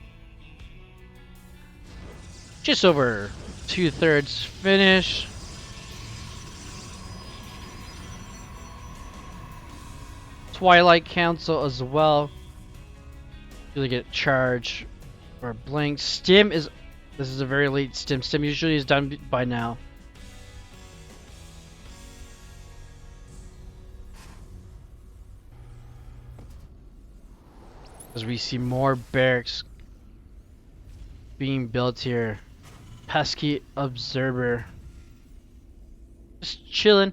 Just over 2/3 finish. Twilight Council as well. Really get charge or blink. Stim is. This is a very late stim. Stim usually is done by now. As we see more barracks being built here. Pesky Observer. Just chilling.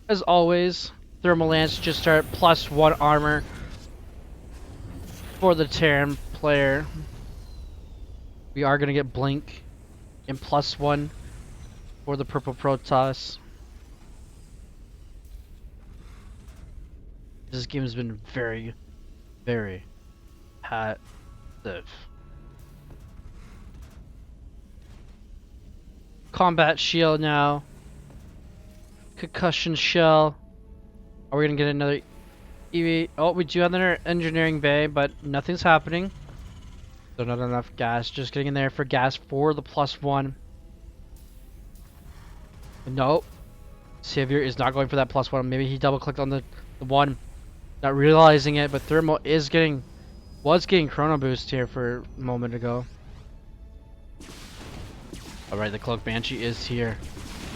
As always, Thermal Lance just start +1 armor for the Terran player. We are gonna get Blink and +1 for the Purple Protoss. This game has been very, very passive. Combat Shield now. Concussion Shell. Are we gonna get another EV? Oh, we do have another engineering bay, but nothing's happening. So not enough gas. Just getting in there for gas for the +1. No. Savior is not going for that +1. Maybe he double clicked on the 1. Not realizing it, but Thermal is was getting Chrono Boost here for a moment ago. Alright, the Cloak Banshee is here.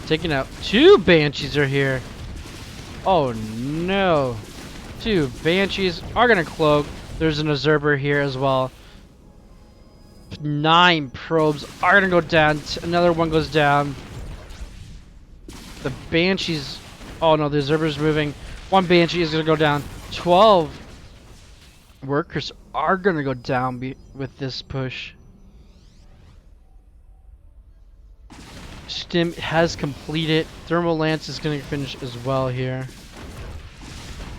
Taking out 2 Banshees are here. Oh no. 2 Banshees are gonna cloak. There's an Observer here as well. 9 probes are gonna go down. Another one goes down. The Banshees. Oh no, the Observer's moving. 1 Banshee is gonna go down. 12 workers are gonna go down with this push. Stim has completed. Thermal Lance is going to finish as well here.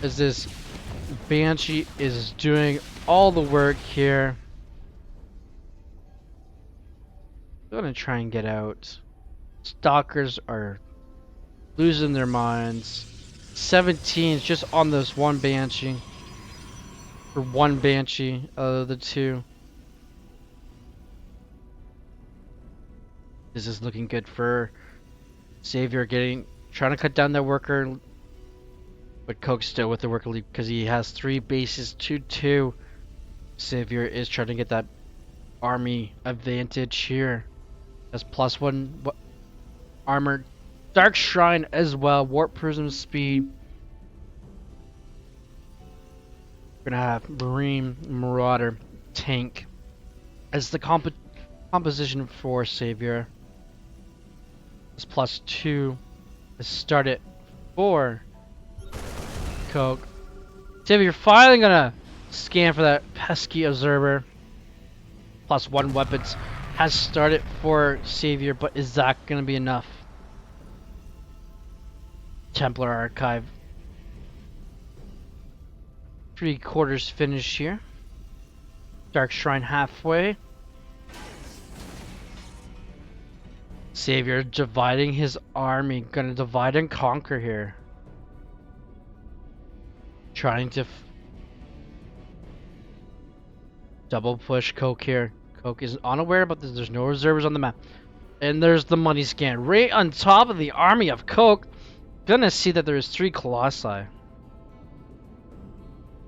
As this Banshee is doing all the work here. I'm going to try and get out. Stalkers are losing their minds. 17 is just on this 1 Banshee. For 1 Banshee out of the 2. This is looking good for Savior trying to cut down that worker, but Coke's still with the worker lead because he has 3 bases to 2. Savior is trying to get that army advantage here. That's +1 armor. Dark Shrine as well. Warp Prism speed. We're gonna have Marine, Marauder, Tank as the composition for Savior. This +2 is started for Coke. Savior finally gonna scan for that pesky Observer. +1 weapons has started for Savior, but is that gonna be enough? Templar Archive. 3/4 finish here. Dark Shrine halfway. Savior dividing his army. Gonna divide and conquer here. Trying to double push Coke here. Coke is unaware about this. There's no observers on the map. And there's the money scan right on top of the army of Coke. gonna see that there's 3 Colossi.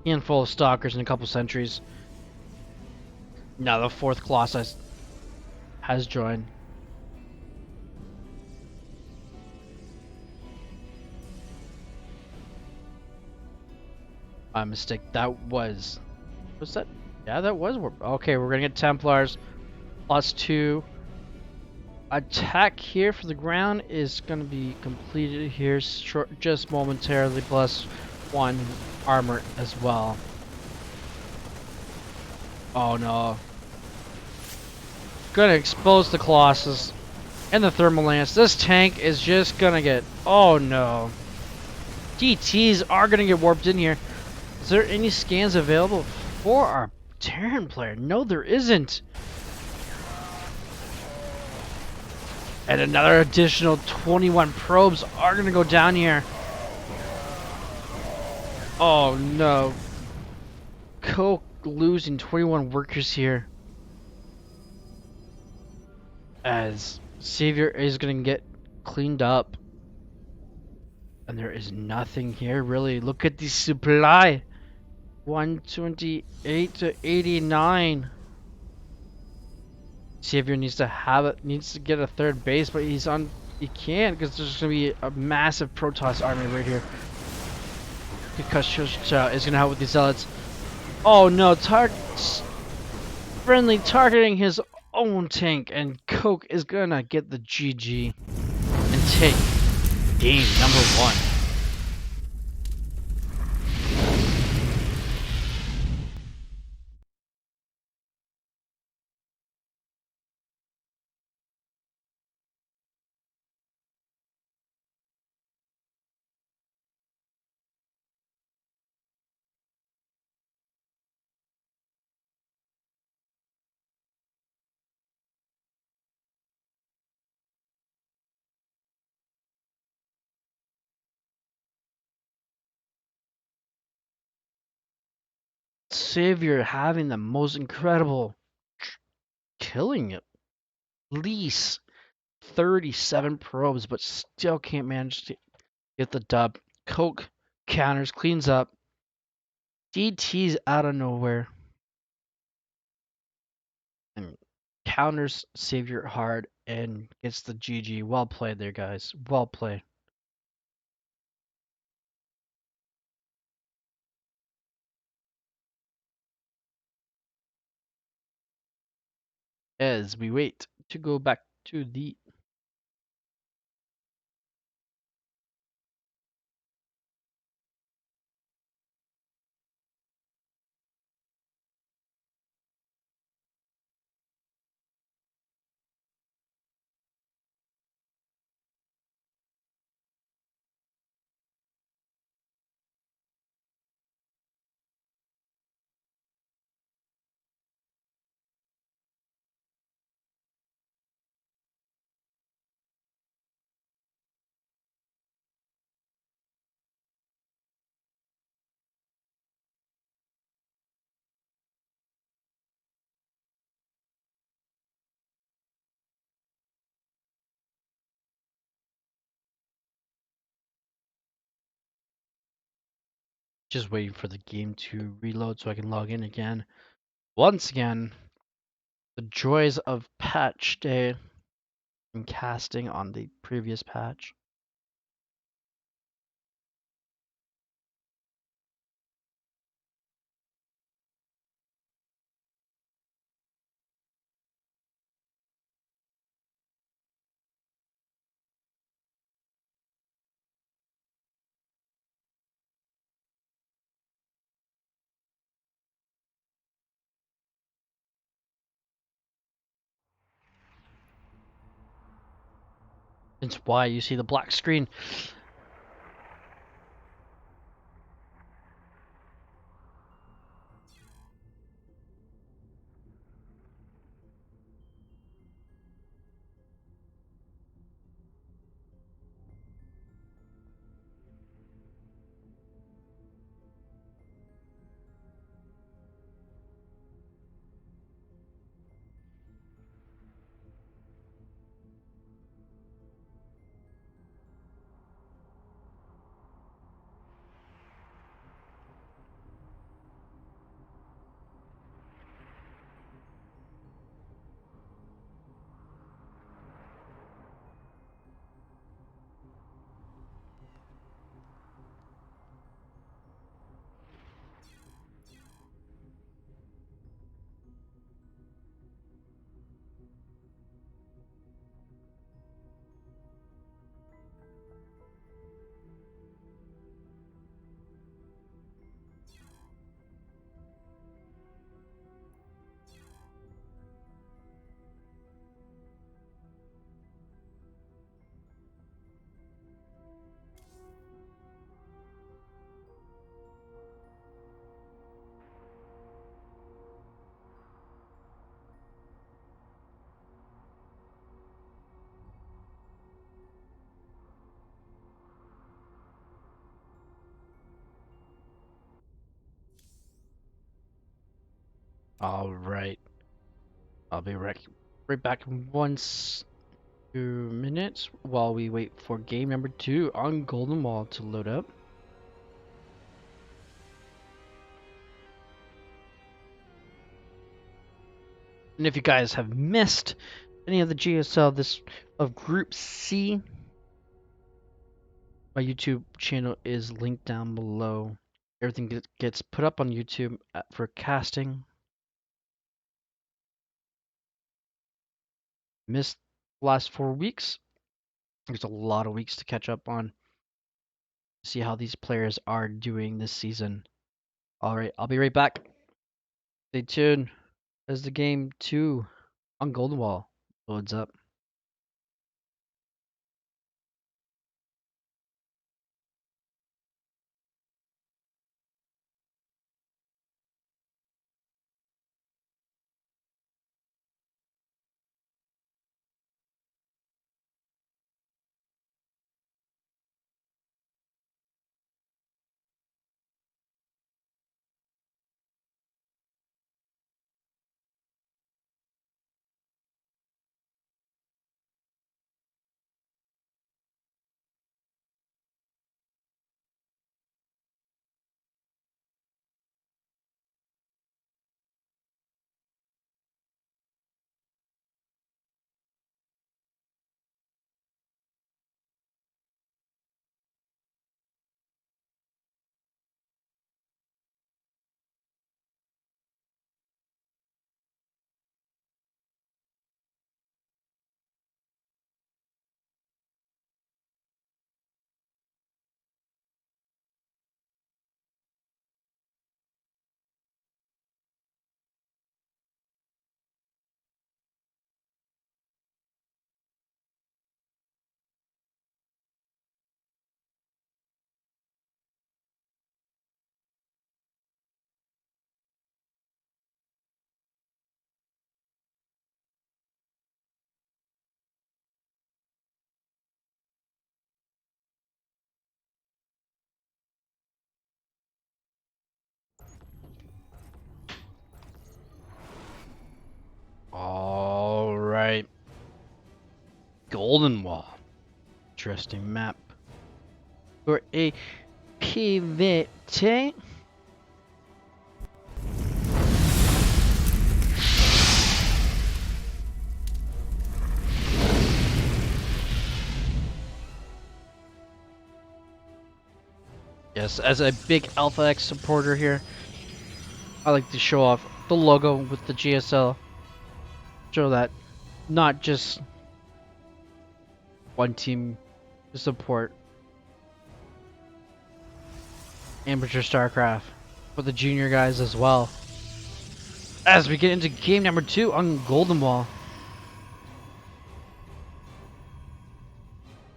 Handful of Stalkers in a couple centuries. Now the 4th Colossus has joined. My mistake. That was... Was that? Yeah, that was warp. Okay, we're gonna get Templars. +2. Attack here for the ground is gonna be completed here short, just momentarily. +1 armor as well. Oh no. Gonna expose the Colossus and the Thermal Lance. This tank is just gonna get... Oh no. DTs are gonna get warped in here. Is there any scans available for our Terran player? No, there isn't. And another additional 21 probes are gonna go down here. Oh no. Coke losing 21 workers here. As Savior is gonna get cleaned up. And there is nothing here really. Look at the supply. 128 to 89. Savior needs to have it, needs to get a 3rd base, but he can't because there's gonna be a massive Protoss army right here. Because is gonna help with these zealots. Oh no, friendly targeting his own tank, and Coke is gonna get the GG and take game number 1. Savior having the most incredible killing at least 37 probes, but still can't manage to get the dub. Coke counters, cleans up. DT's out of nowhere. And counters Savior hard and gets the GG. Well played there, guys. Well played. As we wait to go back to the... Just waiting for the game to reload so I can log in again. Once again, the joys of patch day and casting on the previous patch. It's why you see the black screen. All right. I'll be right back in 2 minutes while we wait for game number 2 on Golden Wall to load up. And if you guys have missed any of the JSL of Group C, my YouTube channel is linked down below. Everything gets put up on YouTube for casting. Missed the last 4 weeks. There's a lot of weeks to catch up on. See how these players are doing this season. All right, I'll be right back. Stay tuned as the game 2 on Golden Wall loads up. All right. Golden Wall. Interesting map. For a PvT. Yes, as a big Alpha X supporter here, I like to show off the logo with the GSL. Show that not just one team to support Amateur StarCraft, but the junior guys as well. As we get into game number 2 on Golden Wall.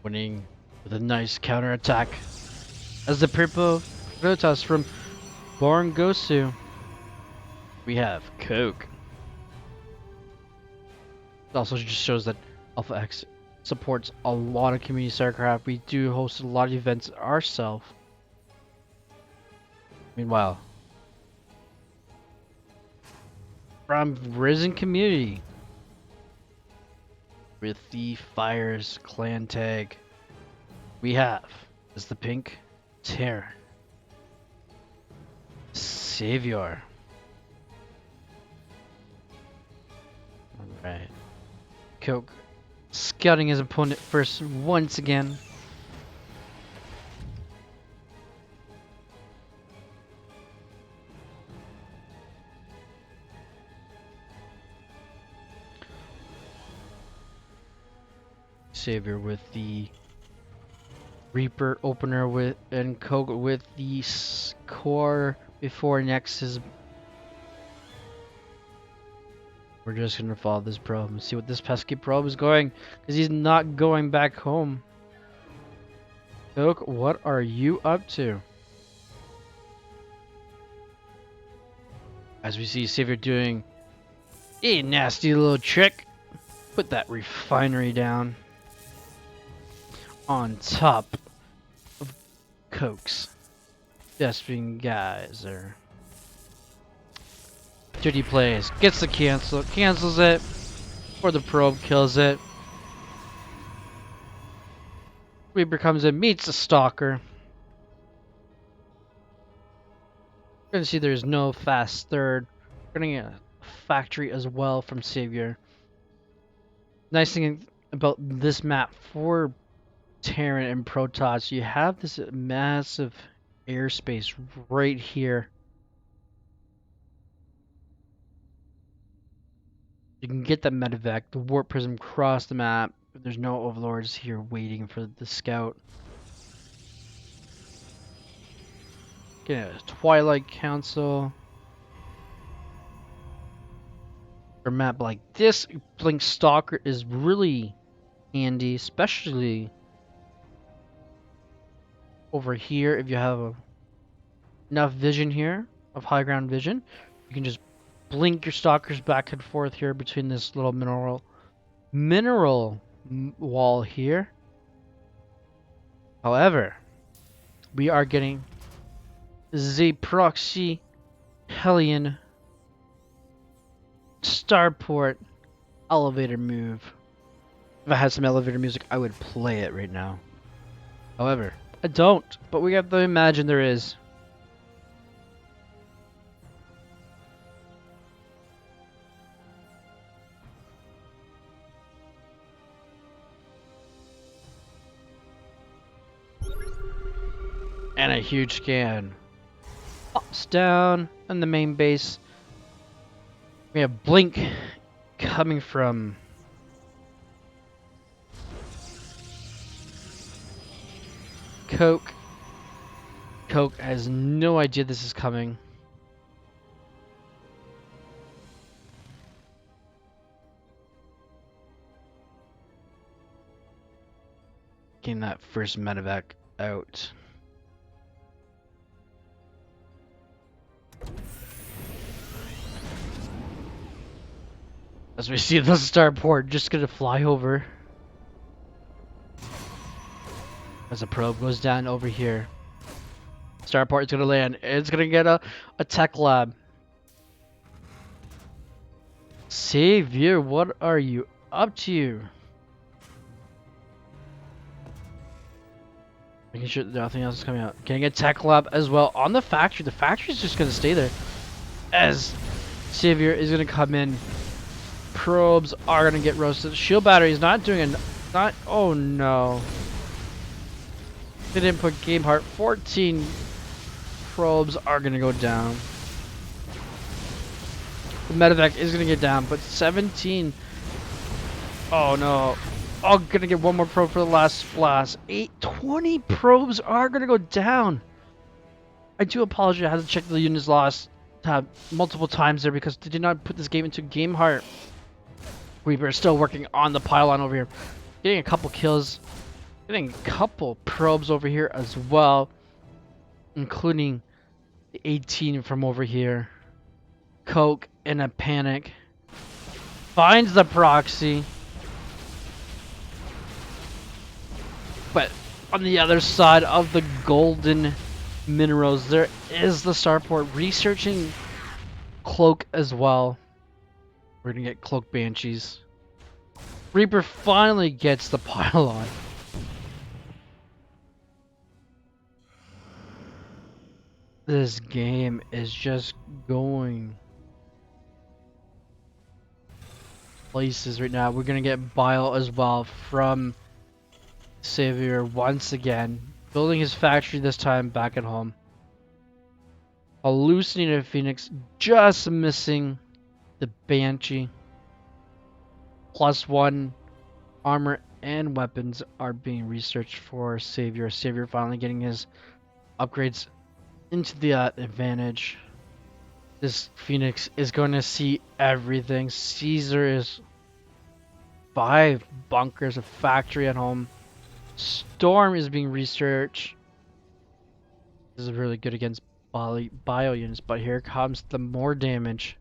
Winning with a nice counter attack. As the purple Protoss from Born Gosu, we have Coke. It also just shows that Alpha X supports a lot of community StarCraft. We do host a lot of events ourselves. Meanwhile, from Risen Community, with the Fires clan tag, we have is the Pink Terror Savior. Alright. Coke scouting his opponent first once again. Savior with the Reaper opener and Coke with the core before Nexus. We're just gonna follow this probe and see what this pesky probe is going, because he's not going back home. Coke, what are you up to? As we see Savior doing a nasty little trick. Put that refinery down on top of Coke's Desping Geyser. Duty plays, gets the cancel, cancels it, or the probe kills it. Reaper comes in, meets the Stalker. We're gonna see there's no fast third. We're gonna get a factory as well from Savior. Nice thing about this map for Terran and Protoss, you have this massive airspace right here. You can get that medevac, the warp prism across the map. There's no overlords here waiting for the scout. Get a Twilight Council. For a map like this, Blink Stalker is really handy, especially over here if you have enough vision here of high ground vision. You can just blink your stalkers back and forth here between this little mineral wall here. However, we are getting the proxy Hellion starport elevator move. If I had some elevator music, I would play it right now. However, I don't, but we have to imagine there is. And a huge scan. Ups, down, and the main base. We have Blink coming from Coke. Coke has no idea this is coming. Getting that first medevac out. As we see the starport just gonna fly over. As a probe goes down over here. Starport is gonna land. It's gonna get a tech lab. Savior, what are you up to? Making sure that nothing else is coming out. Getting a tech lab as well on the factory. The factory's just gonna stay there. As Savior is gonna come in. Probes are gonna get roasted. Shield battery is not doing oh no. They didn't put game heart. 14 probes are gonna go down. The medevac is gonna get down, but 17. Oh no. Oh, gonna get one more probe for the last blast. 20 probes are gonna go down. I do apologize. I had to check the units lost multiple times there because they did not put this game into game heart. Reaper is still working on the pylon over here. Getting a couple kills. Getting a couple probes over here as well. Including the 18 from over here. Coke in a panic. Finds the proxy. But on the other side of the golden minerals, there is the starport researching Cloak as well. We're gonna get Cloak Banshees. Reaper finally gets the pylon. This game is just going places right now. We're gonna get Bile as well from Savior once again. Building his factory this time back at home. Hallucinated Phoenix just missing the Banshee. +1 armor and weapons are being researched for Savior. Savior finally getting his upgrades into the advantage. This Phoenix is going to see everything. Caesar is 5 bunkers, a factory at home. Storm is being researched. This is really good against bio units, but here comes the more damage.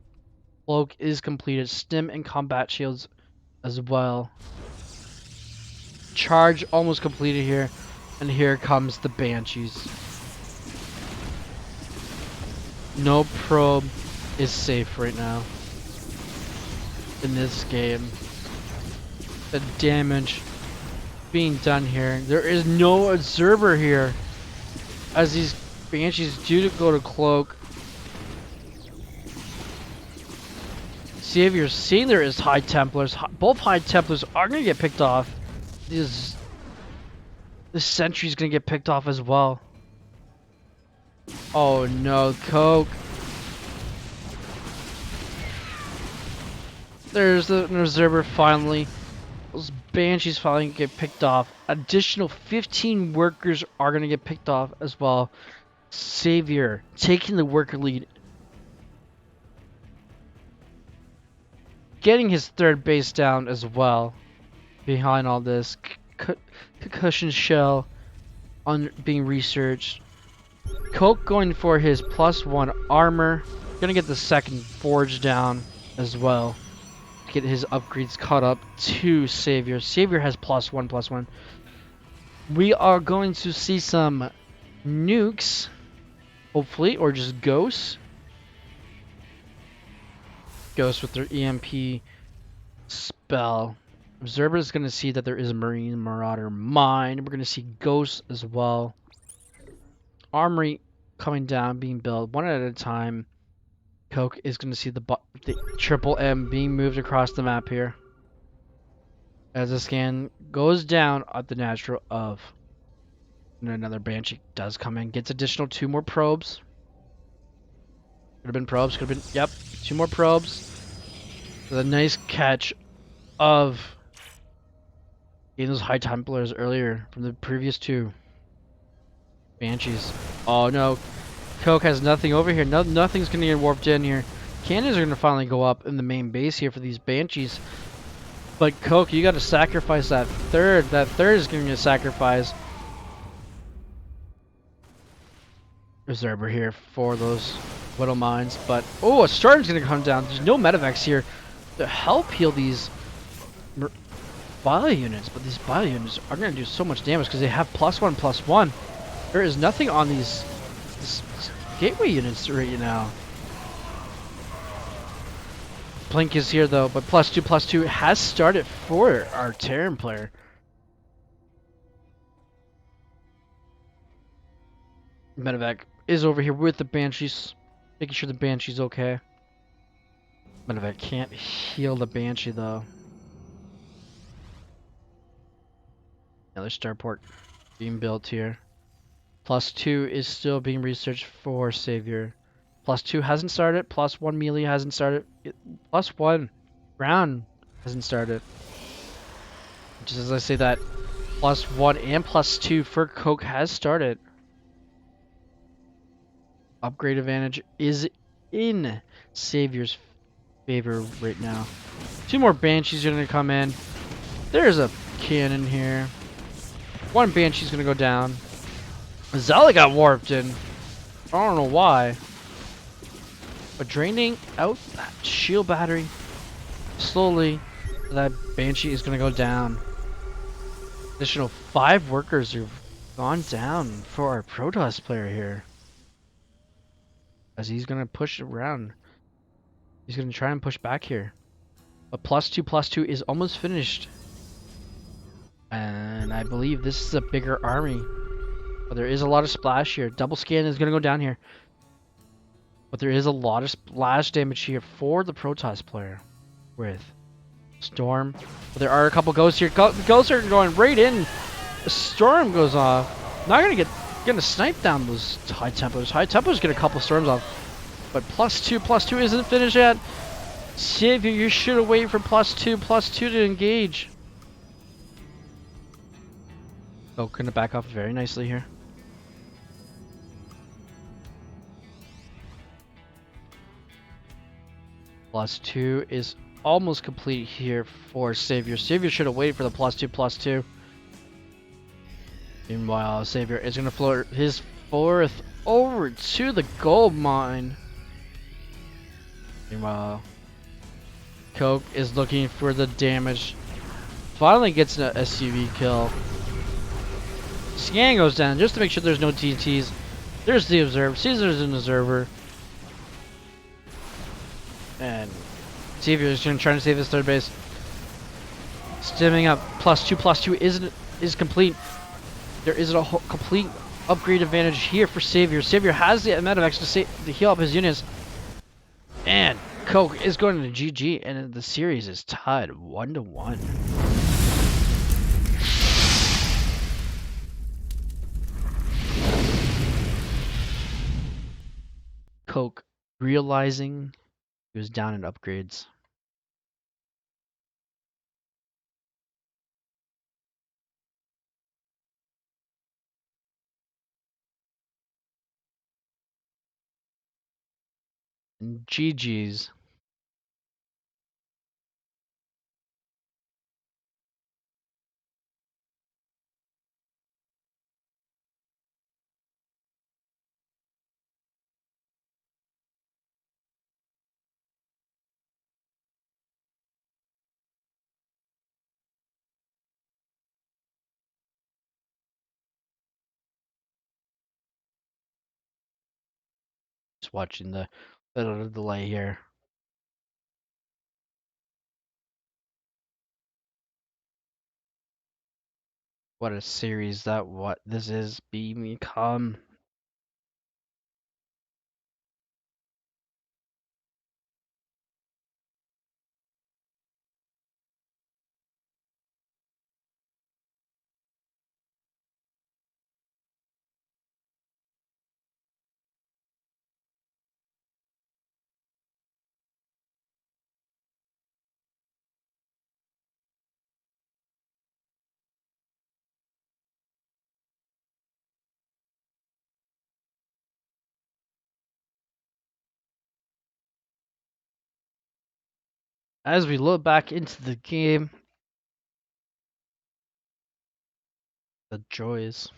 Cloak is completed. Stim and combat shields as well. Charge almost completed here. And here comes the Banshees. No probe. is safe right now in this game. The damage being done here. There is no observer here as these Banshees do to go to cloak. Savior's seeing there is High Templars. Both High Templars are going to get picked off. This Sentry's going to get picked off as well. Oh no, Coke. There's the observer finally. Those Banshees finally get picked off. Additional 15 workers are going to get picked off as well. Savior taking the worker lead. Getting his third base down as well. Behind all this. Concussion shell on being researched. Coke going for his +1 armor. Gonna get the second forge down as well. Get his upgrades caught up to Savior. Savior has +1/+1. We are going to see some nukes, hopefully, or just ghosts. Ghosts with their EMP spell. Observer is going to see that there is a Marine Marauder mine. We're going to see ghosts as well. Armory coming down, being built one at a time. Coke is going to see the triple M being moved across the map here. As the scan goes down at the natural of. And another Banshee does come in. Gets additional 2 more probes. Could have been probes. Could have been. Yep. 2 more probes. With a nice catch of getting those High Templars earlier from the previous 2 Banshees. Oh no. Coke has nothing over here. Nothing's going to get warped in here. Cannons are going to finally go up in the main base here for these Banshees. But Coke, you got to sacrifice that third. That third is going to get sacrificed. Observer here for those Widow Mines. But, oh, a Storm's going to come down. There's no medevacs here to help heal these bio units. But these bio units are going to do so much damage because they have +1/+1. There is nothing on these gateway units right now. Blink is here though, but +2/+2 has started for our Terran player. Medevac is over here with the Banshees, making sure the Banshee's okay. Medevac can't heal the Banshee though. Another starport being built here. +2 is still being researched for Savior. +2 hasn't started. +1 melee hasn't started. +1 ground hasn't started. Just as I say that, +1 and +2 for Coke has started. Upgrade advantage is in Savior's favor right now. 2 more Banshees are going to come in. There's a cannon here. 1 Banshee's going to go down. Zala got warped in. I don't know why. But draining out that shield battery slowly, that Banshee is going to go down. Additional 5 workers have gone down for our Protoss player here. As he's going to push around. He's going to try and push back here. But +2/+2 is almost finished. And I believe this is a bigger army. But there is a lot of splash here. Double scan is going to go down here. But there is a lot of splash damage here for the Protoss player. With Storm. But there are a couple ghosts here. Ghosts are going right in. The Storm goes off. Not gonna snipe down those High Templars. High Templars get a couple Storms off. But +2/+2 isn't finished yet. Savior, you should have waited for +2/+2 to engage. Oh, gonna back off very nicely here. +2 is almost complete here for Savior. Savior should have waited for the +2/+2. Meanwhile, Savior is going to float his 4th over to the gold mine. Meanwhile, Coke is looking for the damage. Finally gets an SUV kill. Scan goes down just to make sure there's no TNTs. There's the observer. Sees there's an observer. And Xavier is trying to save his third base. Stimming up. +2 is complete. There is a complete upgrade advantage here for Xavier. Xavier has the Medivacs to heal up his units. And Coke is going to GG, and the series is tied 1-1. Coke realizing he was down in upgrades. And GG's. Just watching the little delay here. What a series that what this is become. As we look back into the game, the joys.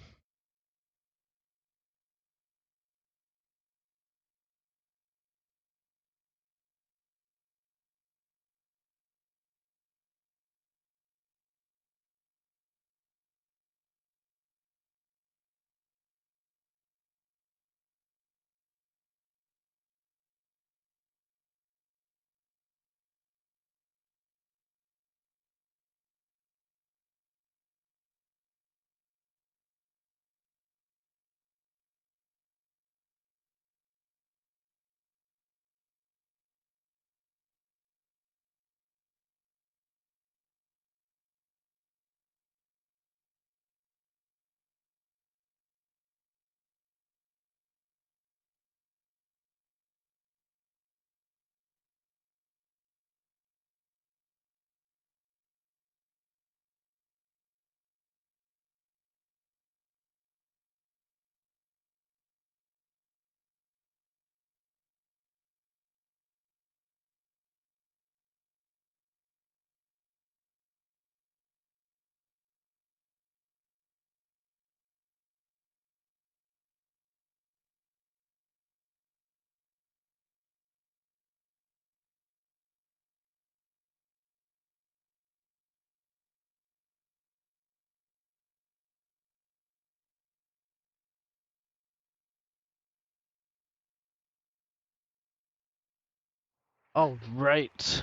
All right.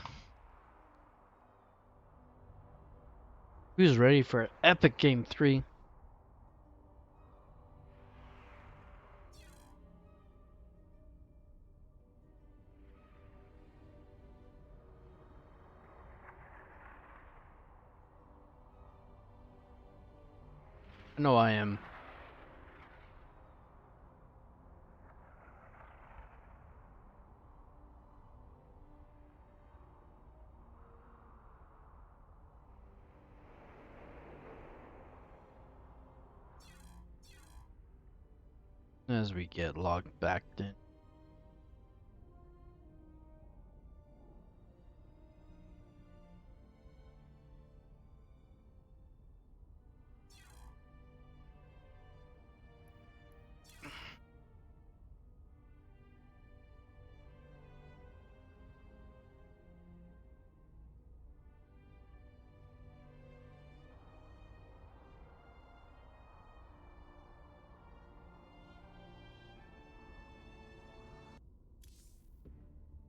Who's ready for epic game 3? I know I am. As we get logged back in.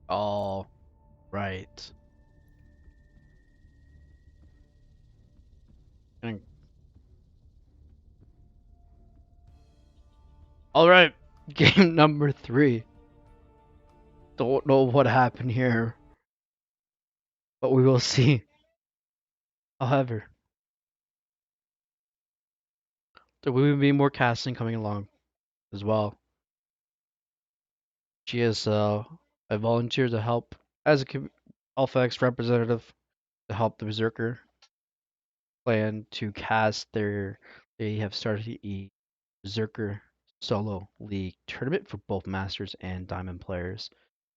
Oh, Right. And- All right. Game number 3. Don't know what happened here, but we will see. However, there will be more casting coming along as well. JSL, I volunteered to help as a Alpha X representative to help the Berserker plan to cast their. They have started a Berserker solo league tournament for both Masters and Diamond players.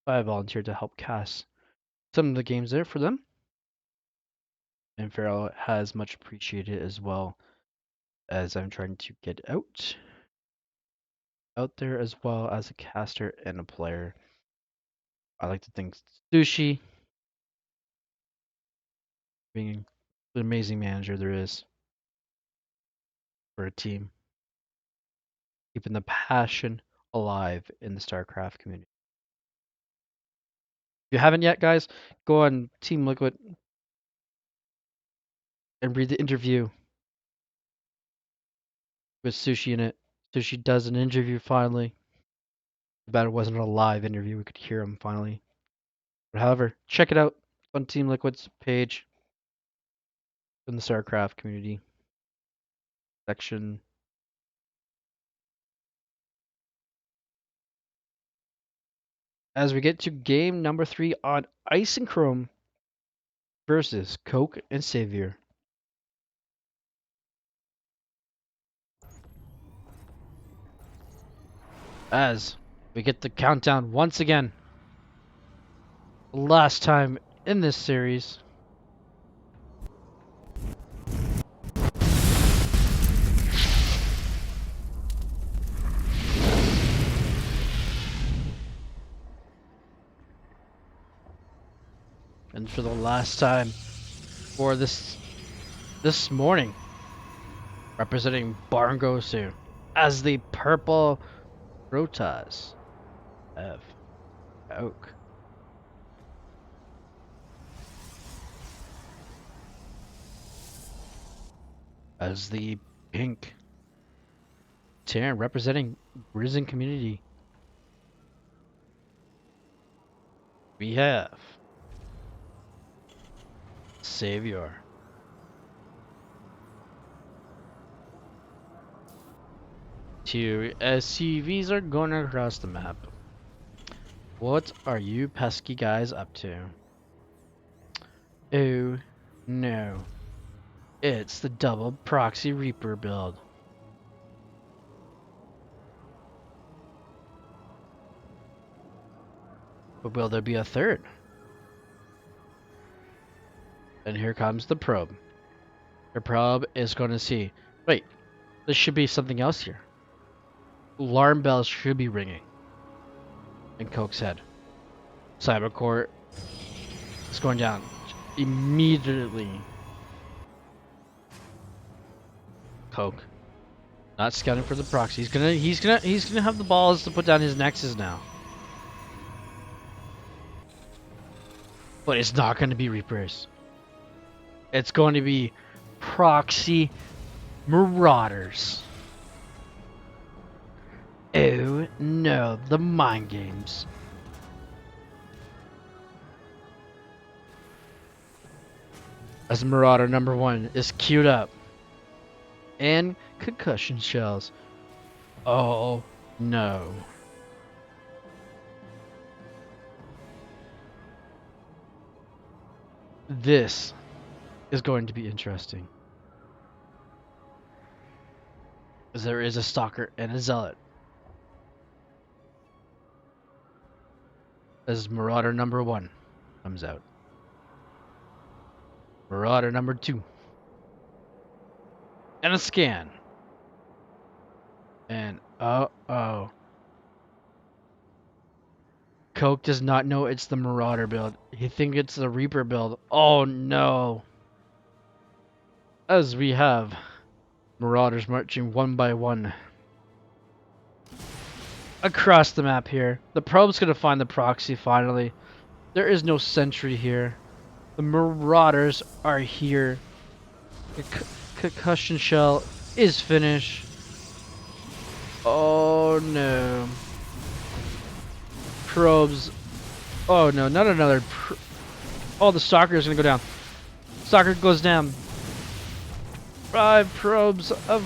I volunteered to help cast some of the games there for them, and Farrell has much appreciated as well as I'm trying to get out there as well as a caster and a player. I like to thank Sushi being the amazing manager there is for a team, keeping the passion alive in the StarCraft community. If you haven't yet, guys, go on Team Liquid and read the interview with Sushi in it. Sushi does an interview finally. Too bad it wasn't a live interview. We could hear him finally. But however, check it out on Team Liquid's page in the StarCraft community section. As we get to game number 3 on Ice and Chrome versus Coke and Savior. As we get the countdown once again. Last time in this series. And for the last time for this morning, representing Barngosu as the purple Rotas of Oak. As the pink Terran representing Risen Community. We have Savior. Two SCVs are going across the map. What are you pesky guys up to? Oh no. It's the double proxy Reaper build. But will there be a third? And here comes the probe. The probe is going to see. Wait, there should be something else here. Alarm bells should be ringing. In Coke's head. Cybercore is going down immediately. Coke, not scouting for the proxy. He's gonna have the balls to put down his Nexus now. But it's not gonna be Reapers. It's going to be proxy Marauders. Oh no, the mind games. As Marauder number 1 is queued up. And concussion shells. Oh no. This is going to be interesting. As there is a Stalker and a Zealot. As Marauder number 1 comes out. Marauder number 2. And a scan. And uh-oh. Coke does not know it's the Marauder build. He thinks it's the Reaper build. Oh no. As we have Marauders marching one by one across the map here. The probe's gonna find the proxy finally. There is no sentry here. The Marauders are here. The concussion shell is finished. Oh no. Probes. Oh no, not another. Oh, the soccer is gonna go down. Soccer goes down. 5 probes of.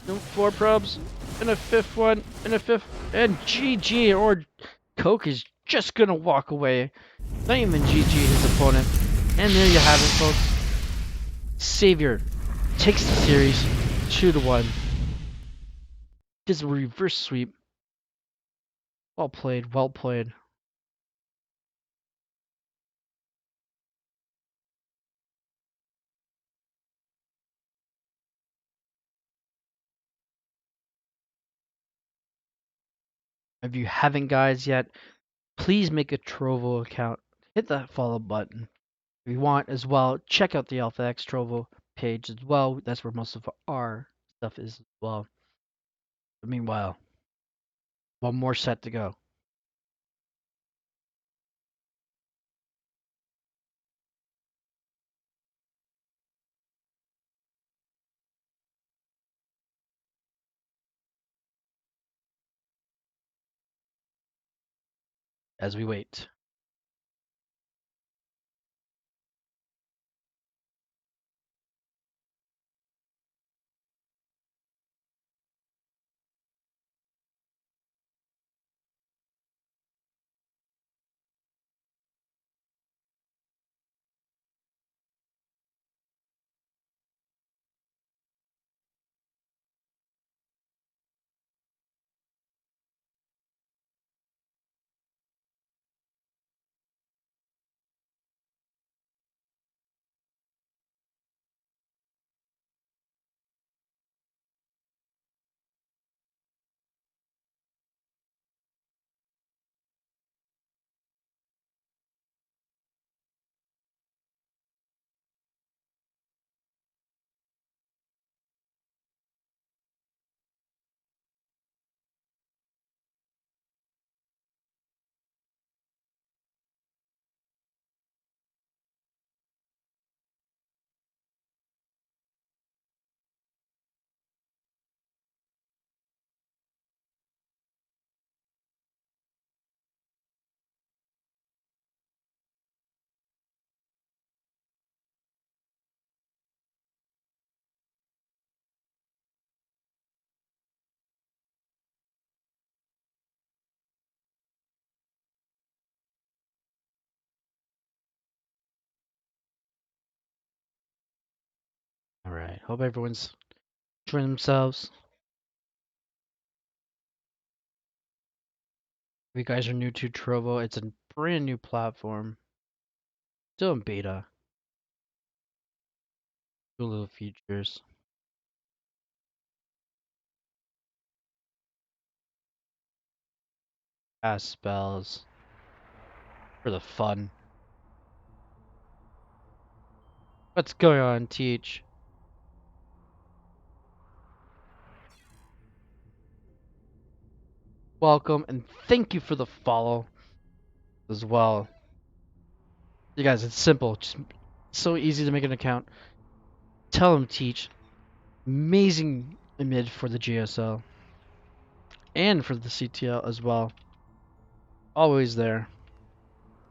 No, 4 probes. And a 5th one. And a 5th. And GG, or Coke is just gonna walk away. Not even GG his opponent. And there you have it, folks. Savior takes the series 2-1. Does a reverse sweep. Well played, well played. If you haven't, guys, yet, please make a Trovo account. Hit that follow button. If you want as well, check out the AlphaX Trovo page as well. That's where most of our stuff is as well. But meanwhile, one more set to go. As we wait. Alright, hope everyone's enjoying themselves. If you guys are new to Trovo, it's a brand new platform. Still in beta. Cool little features. Cast spells. For the fun. What's going on, Teach? Welcome and thank you for the follow as well. You guys, it's simple. Just so easy to make an account. Tell them Teach. Amazing mid for the JSL. And for the CTL as well. Always there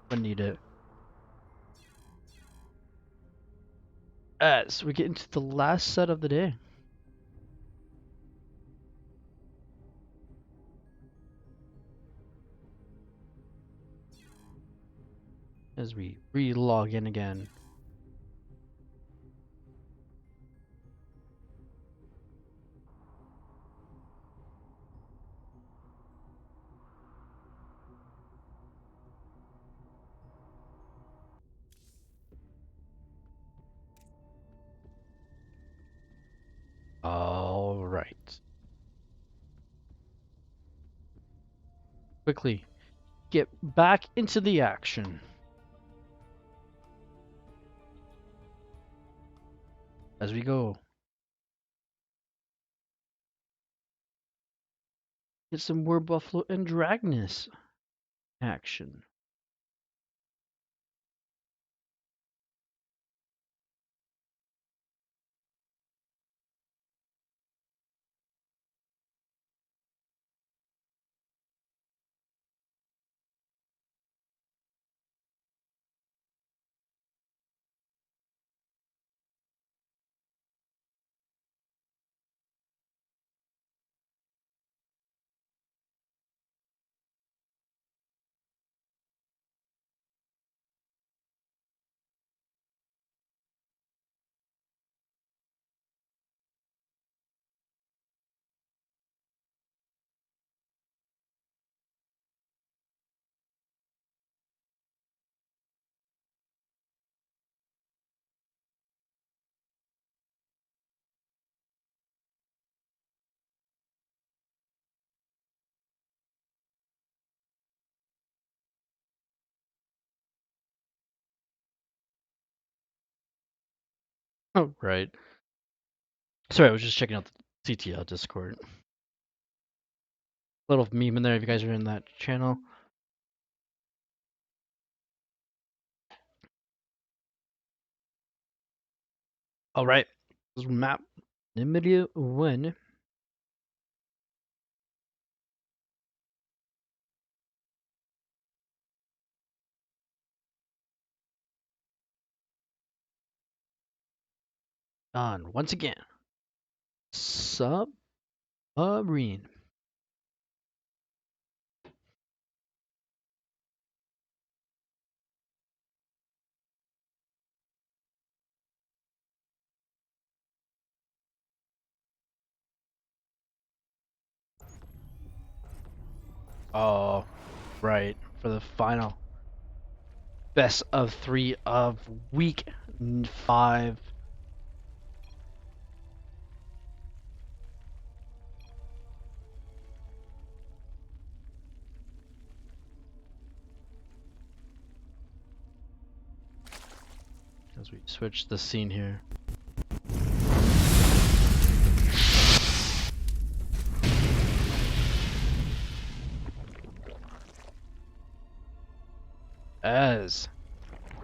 when needed. As we get into the last set of the day. As we re-log in again. All right. Quickly get back into the action. As we go. Get some more Buffalo and Dragness action. Oh, right. Sorry, I was just checking out the CTL Discord. Little meme in there if you guys are in that channel. All right. This is map number 1. On once again. Submarine. Oh, right. For the final best of 3 of week 5. As we switch the scene here. As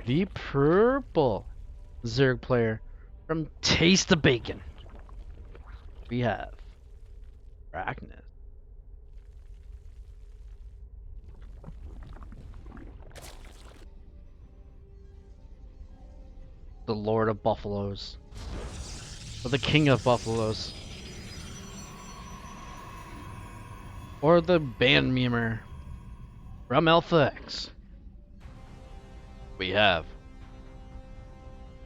the purple Zerg player from Taste the Bacon, we have Arachnus. The Lord of Buffaloes. Or the King of Buffaloes. Or the band memer from Alpha X. We have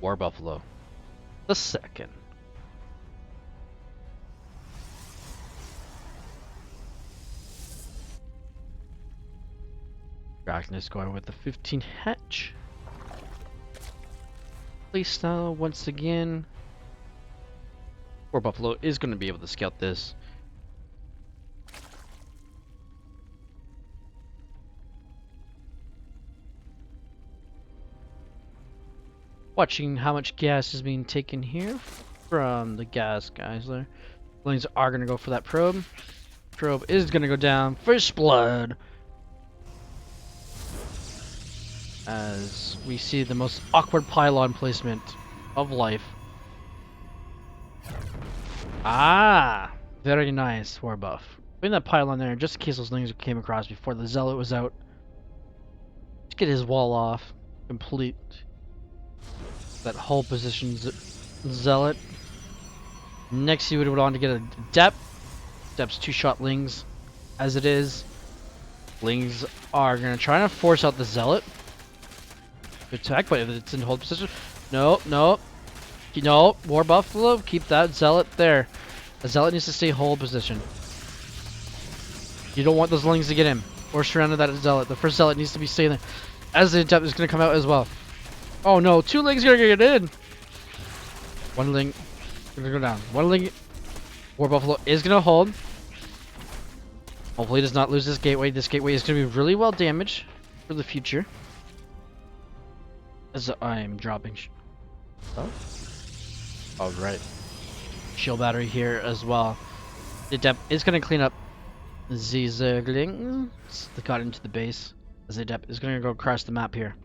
War Buffalo the second. Arachnus going with the 15 hatch. Playstyle once again. War Buffalo is going to be able to scout this. Watching how much gas is being taken here from the gas guys there. Blings are going to go for that probe. Probe is going to go down. First blood. As we see the most awkward pylon placement of life. Ah, very nice, War Buff. Putting that pylon there just in case those things came across before the Zealot was out. Just get his wall off. Complete that whole position Zealot. Next, he would go on to get a Dep. Dep's 2-shot Lings. As it is, Lings are going to try to force out the Zealot. Good attack, but if it's in hold position. No, no. No, War Buffalo, keep that Zealot there. The Zealot needs to stay hold position. You don't want those Lings to get him or surround that Zealot. The first Zealot needs to be staying there. As the Dep is going to come out as well. Oh no, 2 Lings are going to get in. 1 Ling going to go down. 1 Ling. War Buffalo is going to hold. Hopefully he does not lose this gateway. This gateway is going to be really well damaged for the future. As I'm dropping. Oh. Alright. Shield battery here as well. The Dep is going to clean up the Zerglings that got into the base. As the Dep is going to go across the map here.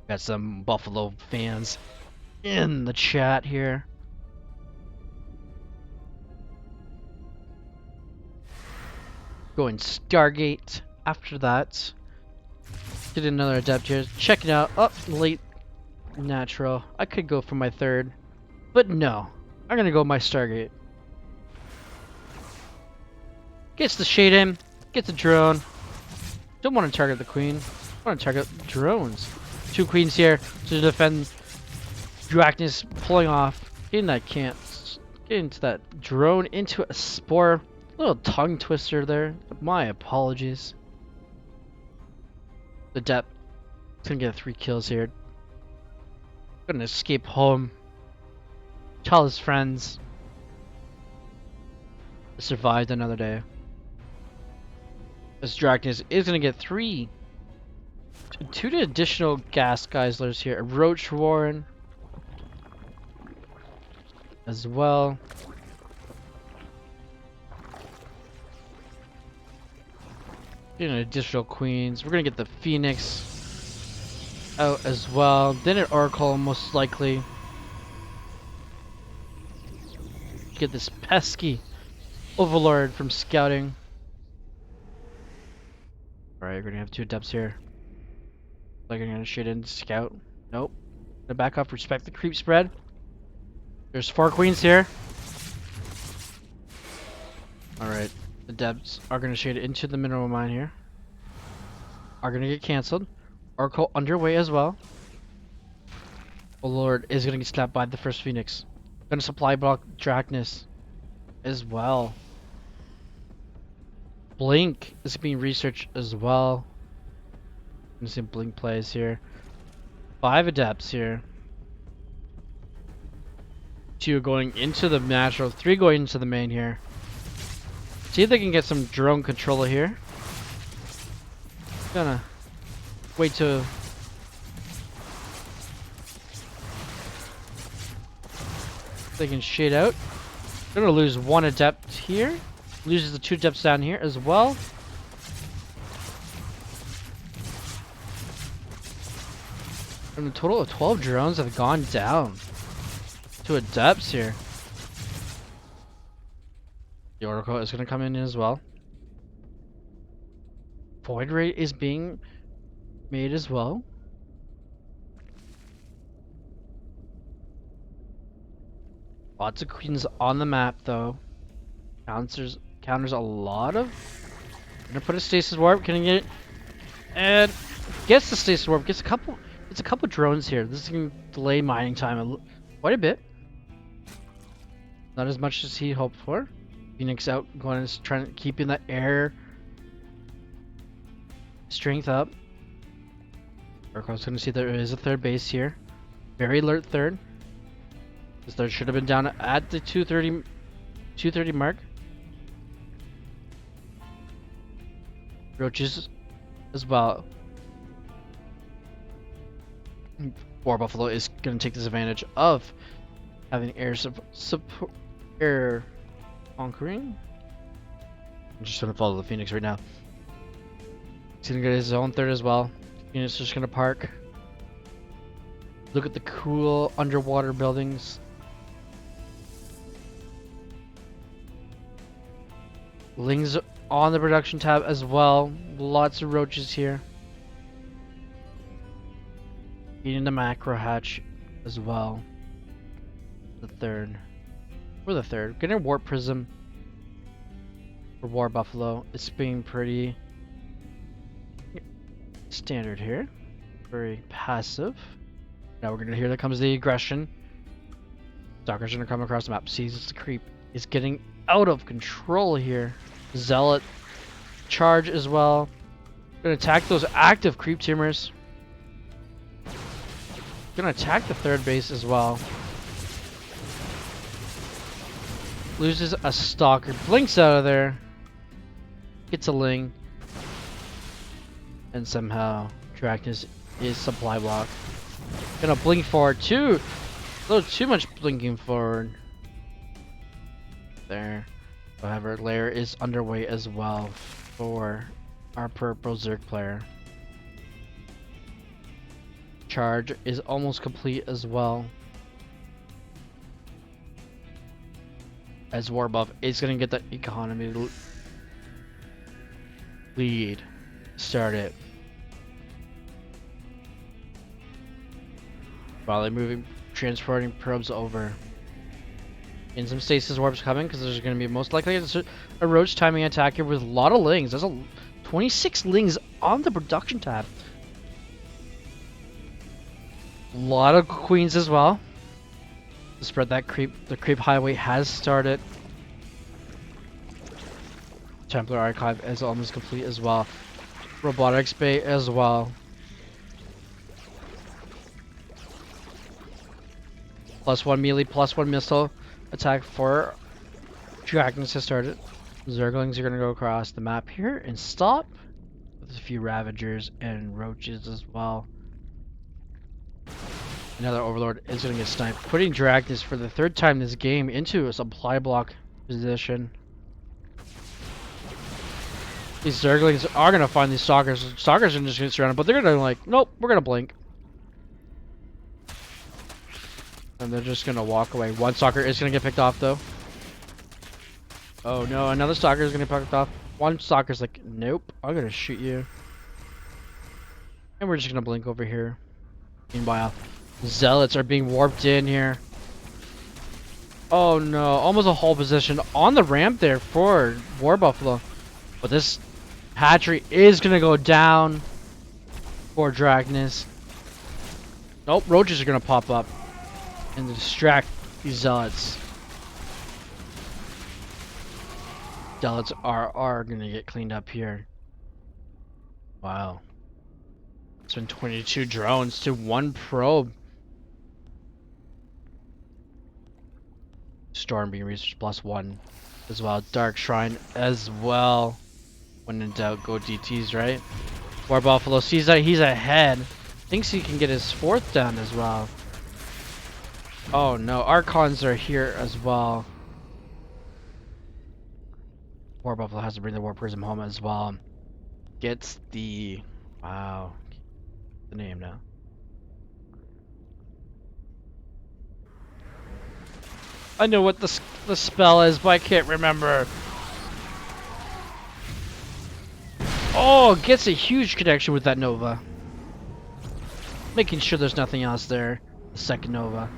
Got some Buffalo fans in the chat here. Going Stargate after that. Get another Adept here. Check it out. Oh, late natural. I could go for my 3rd. But no. I'm going to go my Stargate. Gets the shade in. Gets the drone. Don't want to target the queen. I want to target drones. 2 queens here to defend Arachnus pulling off. Getting that can't. Getting to that drone into a spore. Little tongue twister there. My apologies. The Dep is gonna get 3 kills here. Gonna escape home. Tell his friends. Survived another day. This Arachnus is gonna get 3 Two additional gas geysers here. A roach warren as well. Getting additional queens. We're gonna get the phoenix out as well. Then an oracle most likely. Get this pesky overlord from scouting. Alright, we're gonna have two depths here. Like I'm gonna shoot in scout. Nope. Gonna back up, respect the creep spread. There's 4 queens here. Alright. The depths are gonna shade into the mineral mine here. Are gonna get cancelled. Oracle underway as well. Oh lord, is gonna get slapped by the first phoenix. Gonna supply block Drachnus as well. Blink is being researched as well. I'm seeing Blink plays here. 5 adepts here. 2 going into the natural, 3 going into the main here. See if they can get some drone controller here. Gonna wait to they can shade out. Gonna lose 1 adept here. Loses the 2 adepts down here as well. And a total of 12 drones have gone down. 2 adepts here. The Oracle is gonna come in as well. Void rate is being made as well. Lots of queens on the map though. Counters a lot of. Gonna put a stasis warp. Can I get it? And gets the stasis warp. Gets a couple. It's a couple drones here. This is gonna delay mining time quite a bit. Not as much as he hoped for. Phoenix out, going and trying to keeping that air strength up. Oracle's gonna see there is a third base here. Very alert third. This third should have been down at the 230 mark. Roaches as well. War Buffalo is going to take this advantage of having air conquering. I'm just going to follow the Phoenix right now. He's going to get his own third as well. Phoenix is just going to park. Look at the cool underwater buildings. Lings on the production tab as well. Lots of roaches here. Eating the macro hatch as well. The third. We're the third. Getting a warp prism for War Buffalo. It's being pretty standard here. Very passive. Now we're gonna hear that comes the aggression. Stalker's gonna come across the map. Sees the creep is getting out of control here. Zealot charge as well. Gonna attack those active creep teamers. Gonna attack the third base as well. Loses a stalker. Blinks out of there. Gets a ling. And somehow Drachnus is supply block. Gonna blink forward too. A little too much blinking forward. There. However, layer is underway as well for our purple Zerg player. Charge is almost complete as well. As Warbuff is going to get the economy lead. Start it. While they're moving, transporting probes over. And some stasis warps coming because there's going to be most likely a roach timing attack here with a lot of lings. There's 26 lings on the production tab. A lot of queens as well. To spread that creep. The creep highway has started. Templar archive is almost complete as well. Robotics bay as well. +1 melee, +1 missile attack for Dragons has started. Zerglings are going to go across the map here and stop with There's a few Ravagers and Roaches as well. Another Overlord is going to get sniped. Putting Dragons for the third time this game into a supply block position. These Zerglings are going to find these Stalkers. Stalkers are just going to surround them, but they're going to like, nope, we're going to blink. And they're just going to walk away. One Stalker is going to get picked off though. Oh no, another Stalker is going to get picked off. One Stalker's like, nope, I'm going to shoot you. And we're just going to blink over here. Meanwhile, Zealots are being warped in here. Oh no, almost a whole position on the ramp there for War Buffalo. But this hatchery is going to go down for Dragnus. Nope, Roaches are going to pop up and distract these Zealots. Zealots are going to get cleaned up here. Wow. It's been 22 drones to 1 probe. Storm being researched +1 as well. Dark Shrine as well. When in doubt, go DTs, right? War Buffalo sees that he's ahead. Thinks he can get his 4th down as well. Oh no, Archons are here as well. War Buffalo has to bring the War Prism home as well. Gets the... Wow. The name now. I know what the spell is, but I can't remember. Oh, gets a huge connection with that Nova. Making sure there's nothing else there. The second Nova.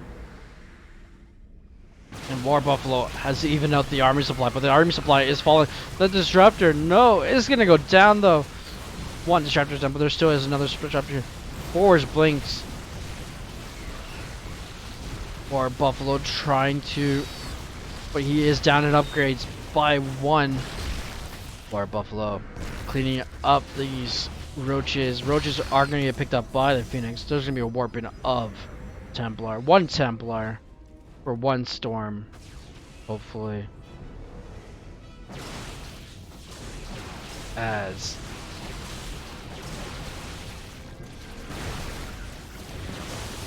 And War Buffalo has to even out the army supply, but the army supply is falling. The Disruptor, no, it's gonna go down though. One Disruptor's down, but there still is another Disruptor here. Fours blinks. War Buffalo trying to, but he is down in upgrades by 1. War Buffalo cleaning up these Roaches. Roaches are gonna get picked up by the Phoenix. There's gonna be a warping of Templar. 1 Templar for 1 Storm. Hopefully. As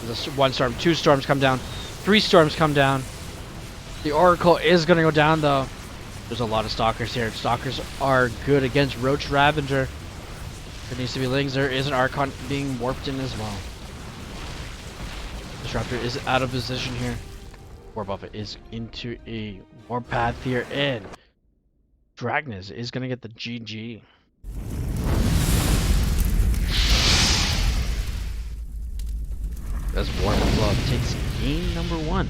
this 1 storm, 2 storms come down, 3 storms come down. The Oracle is gonna go down though. There's a lot of Stalkers here. Stalkers are good against Roach Ravager. There needs to be Lings. There is an Archon being warped in as well. Disruptor is out of position here. War Buffet is into a warpath here, and Dragnus is gonna get the GG. As War Buffalo takes game number 1.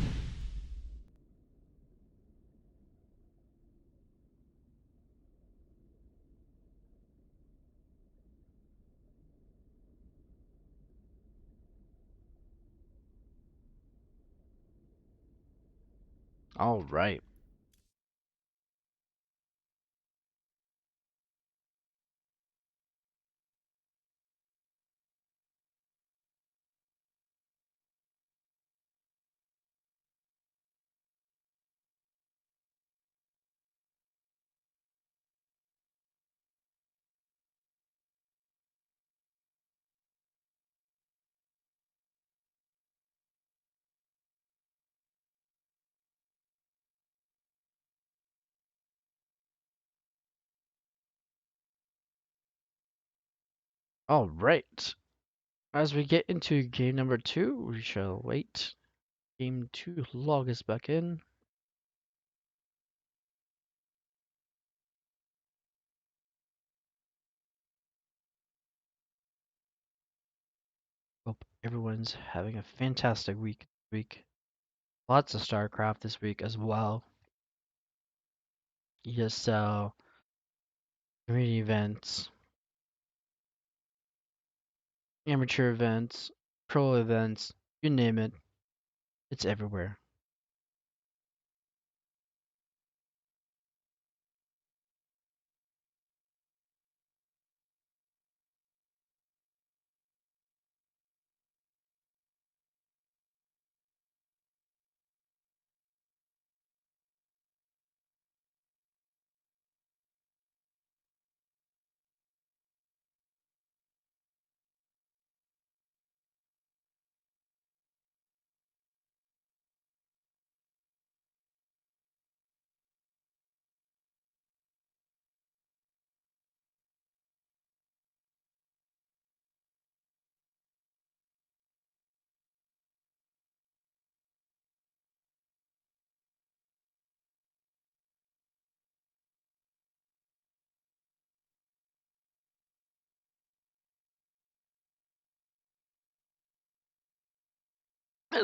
All right. All right. As we get into game number 2, we shall wait. Game 2 log us back in. Hope everyone's having a fantastic week. Lots of StarCraft this week as well. JSL, community events, amateur events, pro events, you name it. It's everywhere.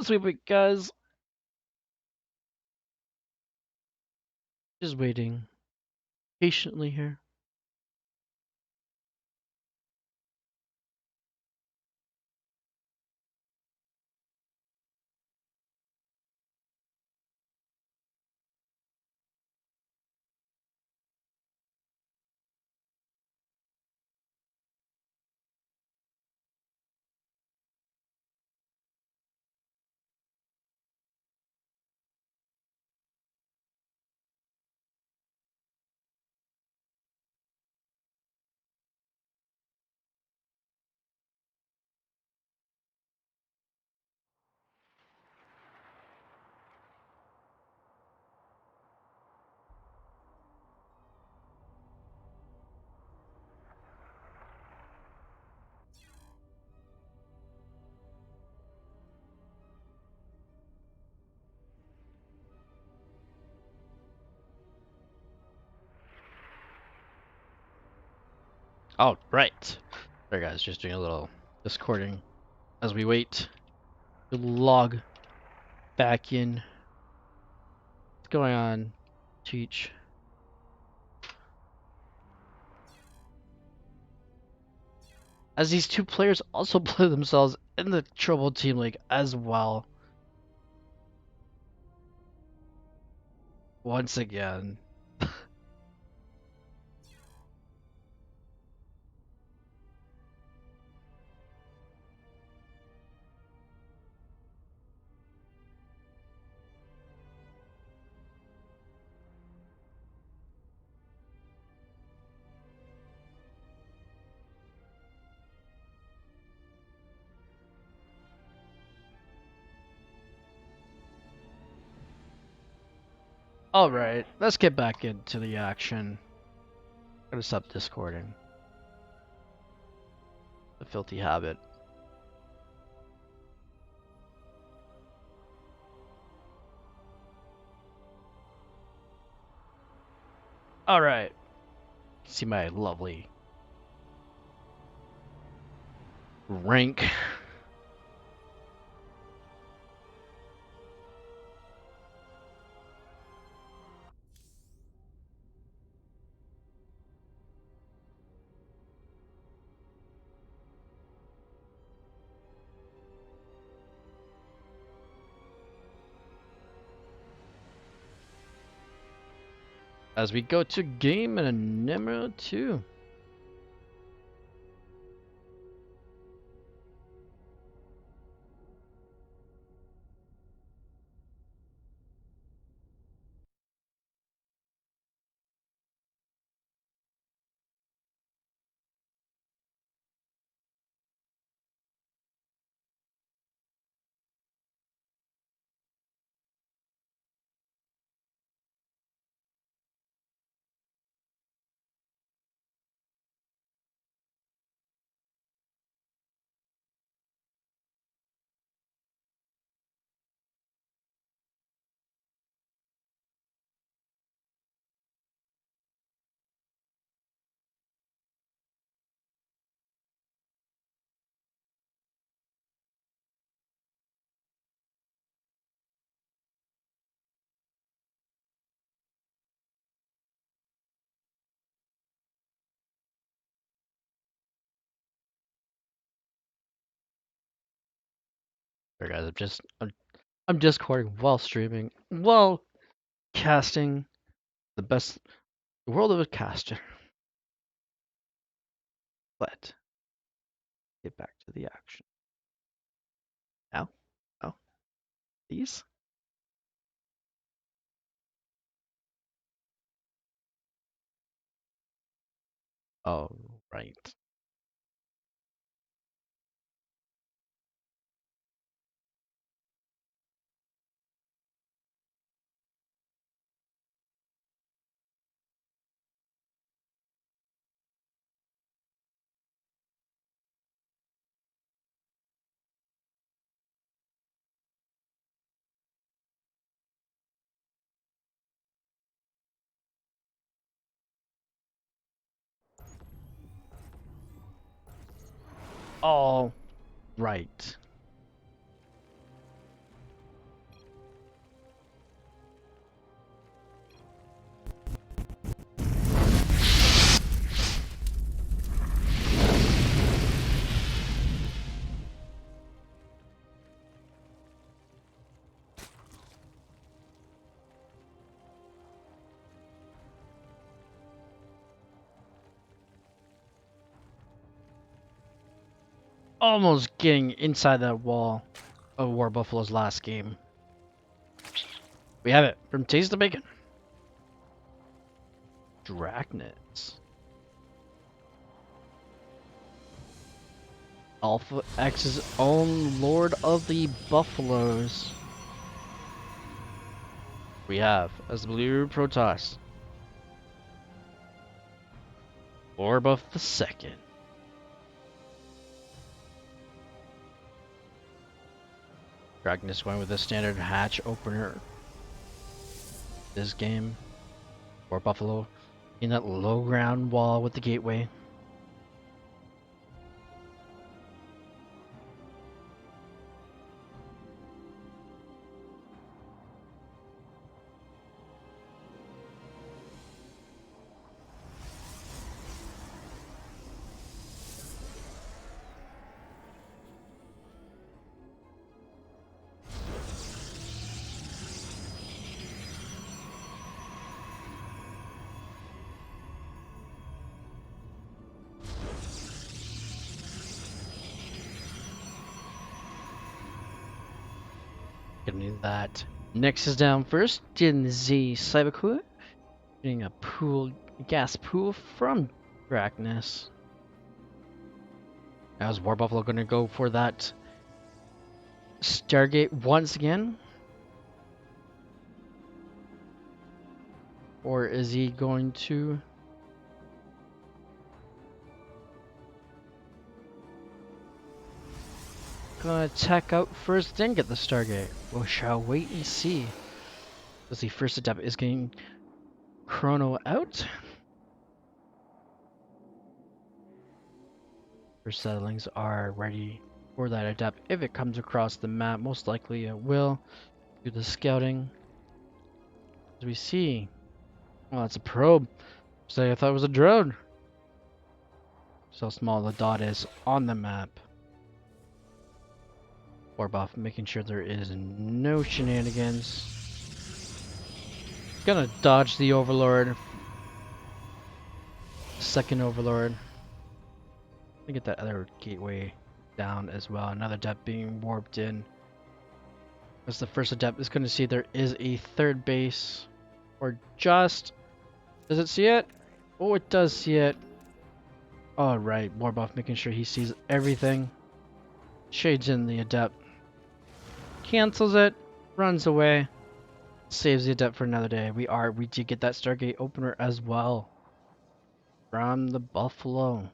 Sweet week, guys. Just waiting patiently here. Oh, right. Sorry, guys. Just doing a little discording as we wait to log back in. What's going on, Teach? As these two players also play themselves in the Trouble Team League as well. Once again. Alright, let's get back into the action. Gotta stop discording. The filthy habit. Alright. See my lovely rank. As we go to game number 2. Sorry guys, I'm discording while streaming, while casting the world of a caster. But get back to the action. Now? Oh, these? Oh, right. All right. almost getting inside that wall of War Buffalo's last game. We have it from Taste the Bacon. Dragnets. Alpha X's own Lord of the Buffaloes. We have as the Blue Protoss. Orbuff the Second. Dragnet's going with a standard hatch opener. This game. War Buffalo in that low ground wall with the gateway. Gonna need that. Next is down first in the Cybercore. Getting a gas pool from Dracnus. Now is War Buffalo gonna go for that Stargate once again? Or is he going to gonna attack out first, then get the Stargate? We shall wait and see. As the first adept is getting Chrono out. First settlings are ready for that adept. If it comes across the map, most likely it will. Do the scouting. As we see. Oh, it's a probe. So I thought it was a drone. So small the dot is on the map. Warbuff making sure there is no shenanigans. Gonna dodge the Overlord. Second Overlord. Gonna get that other gateway down as well. Another adept being warped in. As the first adept is gonna see there is a third base. Or just... Does it see it? Oh, it does see it. Alright, Warbuff making sure he sees everything. Shades in the adept. Cancels it. Runs away. Saves the adept for another day. We did get that Stargate opener as well. From the Buffalo.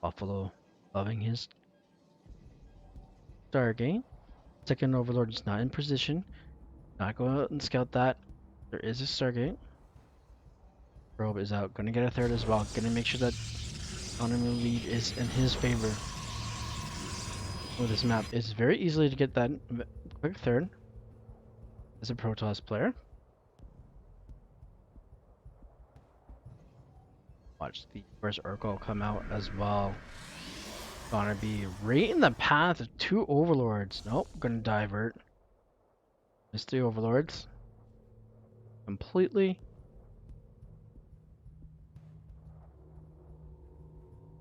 Buffalo loving his Stargate. Second Overlord is not in position. Not go out and scout that. There is a Stargate. Probe is out. Gonna get a third as well. Gonna make sure that enemy lead is in his favor. Oh, this map is very easily to get that quick third. As a Protoss player. Watch the first Urkel come out as well. Gonna be right in the path of two Overlords. Nope, gonna divert. Missed the Overlords. Completely.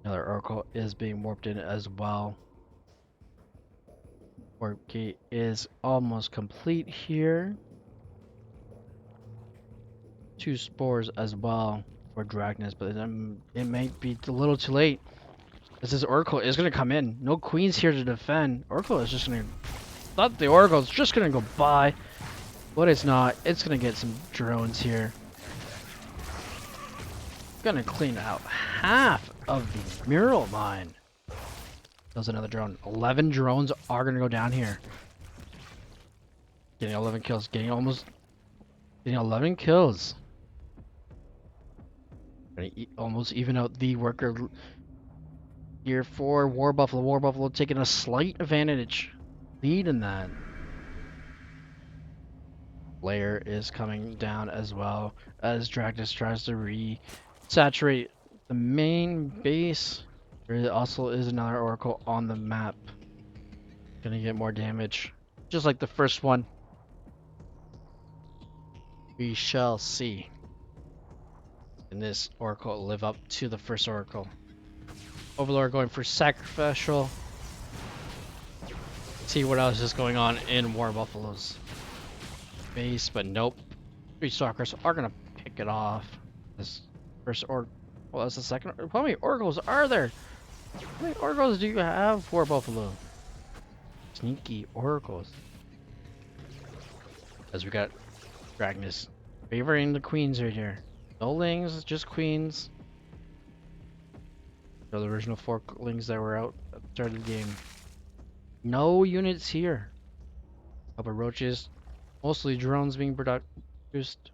Another Urkel is being warped in as well. Warp gate is almost complete here. Two spores as well for Dragnus, but it might be a little too late. As this Oracle is going to come in. No queens here to defend. Oracle is just going to... Thought the Oracle is just going to go by. But it's not. It's going to get some drones here. Going to clean out half of the mural mine. There's another drone. 11 drones are going to go down here. Getting 11 kills. Getting 11 kills. Gonna almost even out the worker here for War Buffalo. War Buffalo taking a slight advantage. Lead in that. Layer is coming down as well as Dractus tries to re-saturate the main base. There also is another Oracle on the map. Gonna get more damage. Just like the first one. We shall see. Can this Oracle live up to the first Oracle? Overlord going for sacrificial. See what else is going on in War Buffalo's base, but nope. 3 stalkers are gonna pick it off. This first well, that's the second. How many oracles are there? How many oracles do you have, War Buffalo? Sneaky oracles. As we got Dragnus favoring the queens right here. No lings, just queens. So the original 4 lings that were out at the start of the game. No units here. Couple roaches. Mostly drones being produced.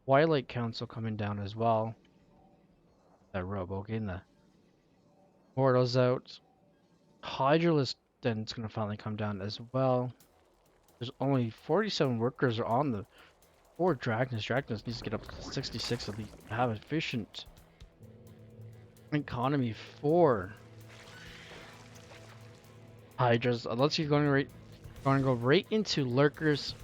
Twilight Council coming down as well. That Robo getting the Mortals out. Hydralisk then it's gonna finally come down as well. There's only 47 workers on the for Dragnus. Dragnus needs to get up to 66 at least. Have efficient economy for Hydras. Unless you're going to go right into lurkers.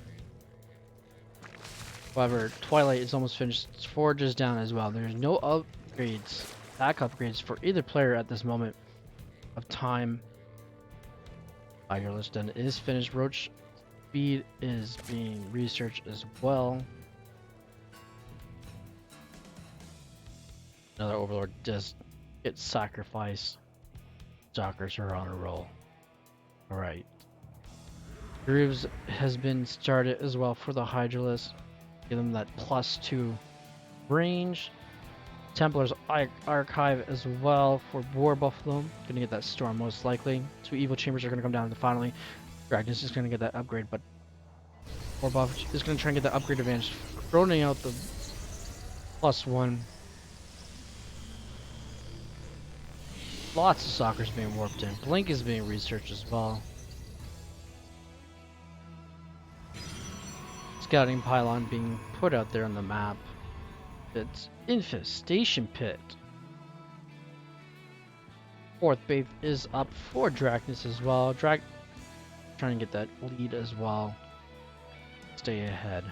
However, Twilight is almost finished. Forge is down as well. There's no upgrades, back upgrades for either player at this moment of time. Hydralisk then is finished. Roach speed is being researched as well. Another Overlord does get sacrificed. Stalkers are on a roll. Alright. Grooves has been started as well for the Hydralisk. Give them that +2 range. Templar's Archive as well for War Buffalo. Gonna get that Storm most likely. 2 Evil Chambers are gonna come down and finally Dragnus is gonna get that upgrade, but War Buff is gonna try and get that upgrade advantage. Throwing out the +1. Lots of stalkers being warped in. Blink is being researched as well. Scouting pylon being put out there on the map. It's Infestation Pit. 4th base is up for Dragnus as well. Trying to get that lead as well. Stay ahead.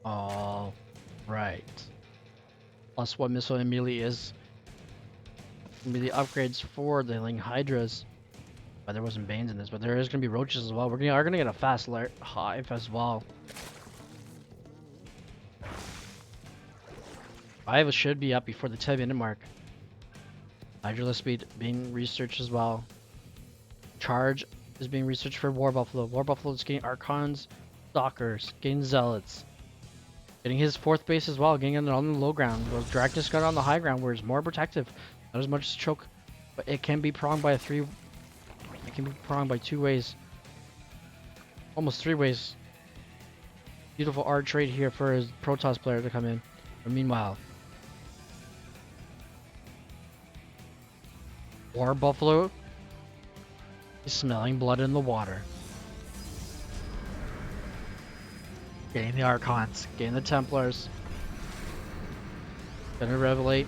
All right. +1 missile immediately is immediate upgrades for the Ling Hydras. But there wasn't Banes in this, but there is gonna be roaches as well. Are gonna get a fast hive as well. Hive should be up before the 10-minute mark. Hydralisk speed being researched as well. Charge is being researched for War Buffalo. War Buffalo is getting Archons, Stalkers, getting Zealots. Getting his 4th base as well, getting it on the low ground. Well, Dragnus got on the high ground where it's more protective. Not as much as choke, but it can be pronged by it can be pronged by 2 ways. Almost 3 ways. Beautiful art trade here for his Protoss player to come in. But meanwhile, War Buffalo is smelling blood in the water. Getting the Archons, getting the Templars. Gonna revelate.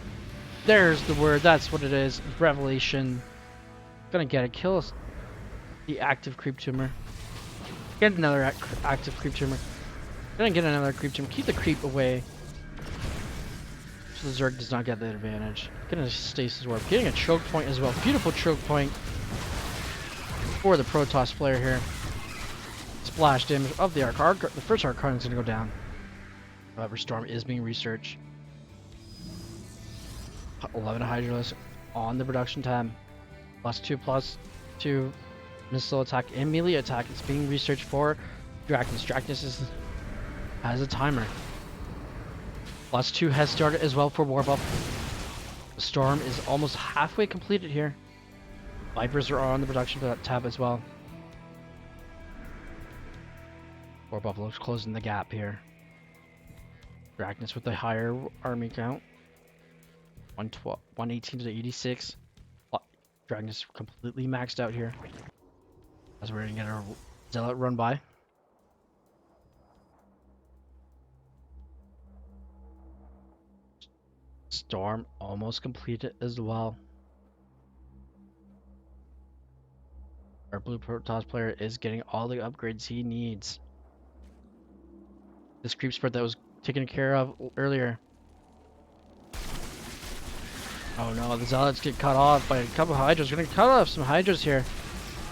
There's the word, that's what it is. Revelation. Gonna get it. Kill the active creep tumor. Get another active creep tumor. Gonna get another creep tumor. Keep the creep away. So the Zerg does not get the advantage. Gonna stasis warp. Getting a choke point as well. Beautiful choke point for the Protoss player here. Splash damage of the the first Archon is gonna go down. However, Storm is being researched. 11 Hydralisk on the production tab. +2/+2 missile attack and melee attack. It's being researched for Dragnus. Dragnus has a timer. +2 has started as well for War Buff. The Storm is almost halfway completed here. Vipers are on the production tab as well. War Buffalo's closing the gap here. Dragnus with the higher army count. 118 to 86. Dragnus completely maxed out here. As we're gonna get our Zealot run by. Storm almost completed as well. Our blue Protoss player is getting all the upgrades he needs. This creep spread that was taken care of earlier. Oh no, the Zealots get cut off by a couple of Hydras. We're gonna cut off some Hydras here.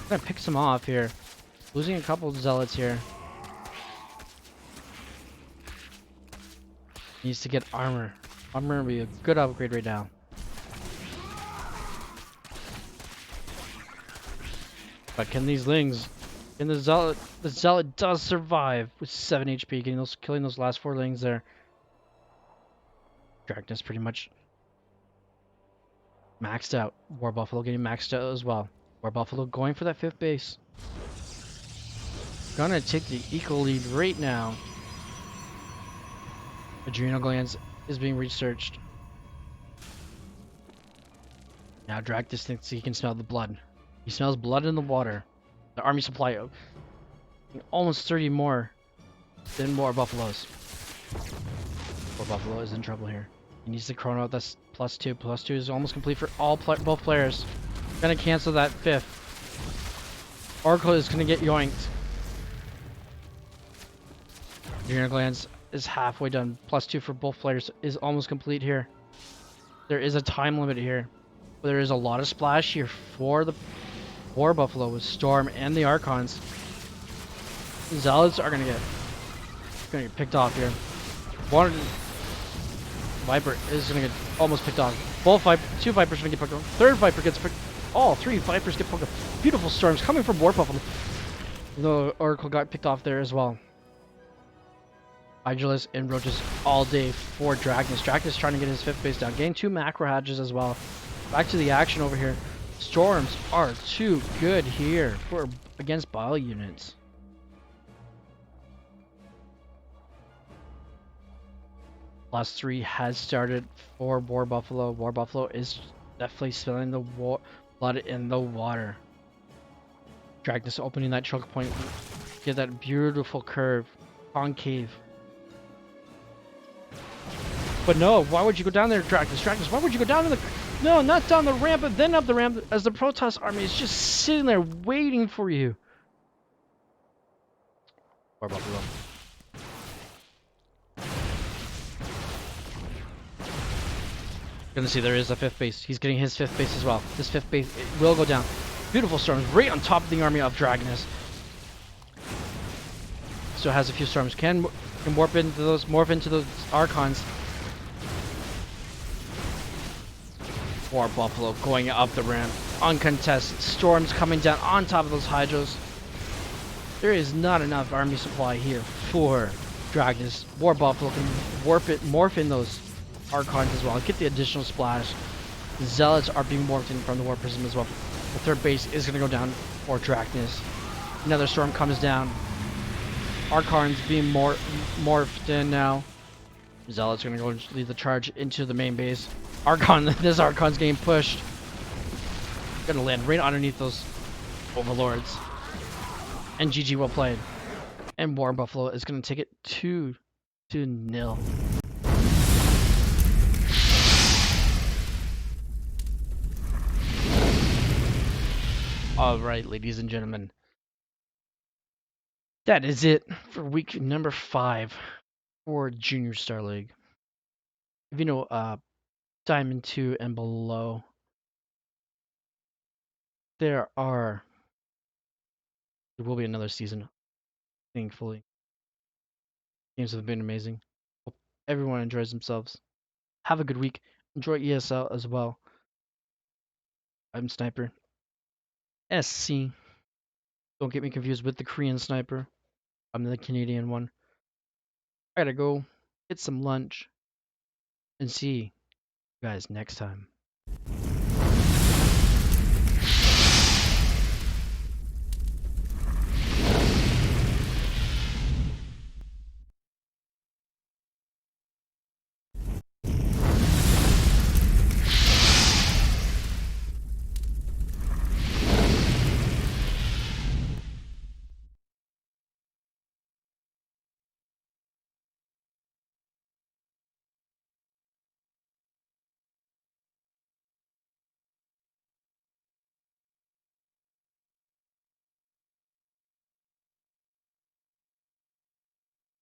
We're gonna pick some off here. Losing a couple of Zealots here. Needs to get armor. Armor would be a good upgrade right now. But can these Lings... Can the Zealot does survive with 7 HP, killing those last 4 Lings there. Dragnis pretty much maxed out. War Buffalo getting maxed out as well. War Buffalo going for that 5th base. Gonna take the equal lead right now. Adrenal glands is being researched. Now Dractus thinks he can smell the blood. He smells blood in the water. The army supply of almost 30 more than War Buffaloes. War Buffalo is in trouble here. He needs to chrono out this +2. +2 is almost complete for both players. Gonna cancel that 5th. Oracle is gonna get yoinked. Adrenal glands is halfway done. +2 for both players is almost complete here. There is a time limit here. But there is a lot of splash here for the War Buffalo with Storm and the Archons. The Zealots are gonna get picked off here. One Viper is gonna get almost picked off. Two Vipers are gonna get picked off. Third Viper gets picked. All 3 Vipers get picked off. Beautiful storms coming from War Buffalo. The Oracle got picked off there as well. Hydralis and Roaches all day for Dragnis. Dragnis trying to get his 5th base down. Getting 2 macro hatches as well. Back to the action over here. Storms are too good here against bile units. +3 has started for War Buffalo. War Buffalo is definitely spilling the blood in the water. Dragnis opening that choke point. Get that beautiful curve. Concave. But no, why would you go down there, Dragnis? Dragnis, why would you go down to the... No, not down the ramp, but then up the ramp as the Protoss army is just sitting there waiting for you. War Buffalo. Gonna see there is a 5th base. He's getting his 5th base as well. This 5th base will go down. Beautiful storms right on top of the army of Dragnis. Still has a few storms. Can morph into those Archons. War Buffalo going up the ramp. Uncontested. Storms coming down on top of those Hydros. There is not enough army supply here for Dragnis. War Buffalo can morph in those Archons as well. Get the additional splash. The Zealots are being morphed in from the War Prism as well. The 3rd base is going to go down for Dragnis. Another storm comes down. Archons being morphed in now. Zealots are going to go lead the charge into the main base. This Archon's getting pushed. Gonna land right underneath those Overlords. And GG well played. And War Buffalo is gonna take it 2-0. Alright, ladies and gentlemen. That is it for week number 5 for Junior Star League. If you know Diamond 2 and below, there will be another season, thankfully. Games have been amazing. Hope everyone enjoys themselves. Have a good week. Enjoy ESL as well. I'm Sniper. SC. Don't get me confused with the Korean Sniper. I'm the Canadian one. I gotta go get some lunch and see you guys next time.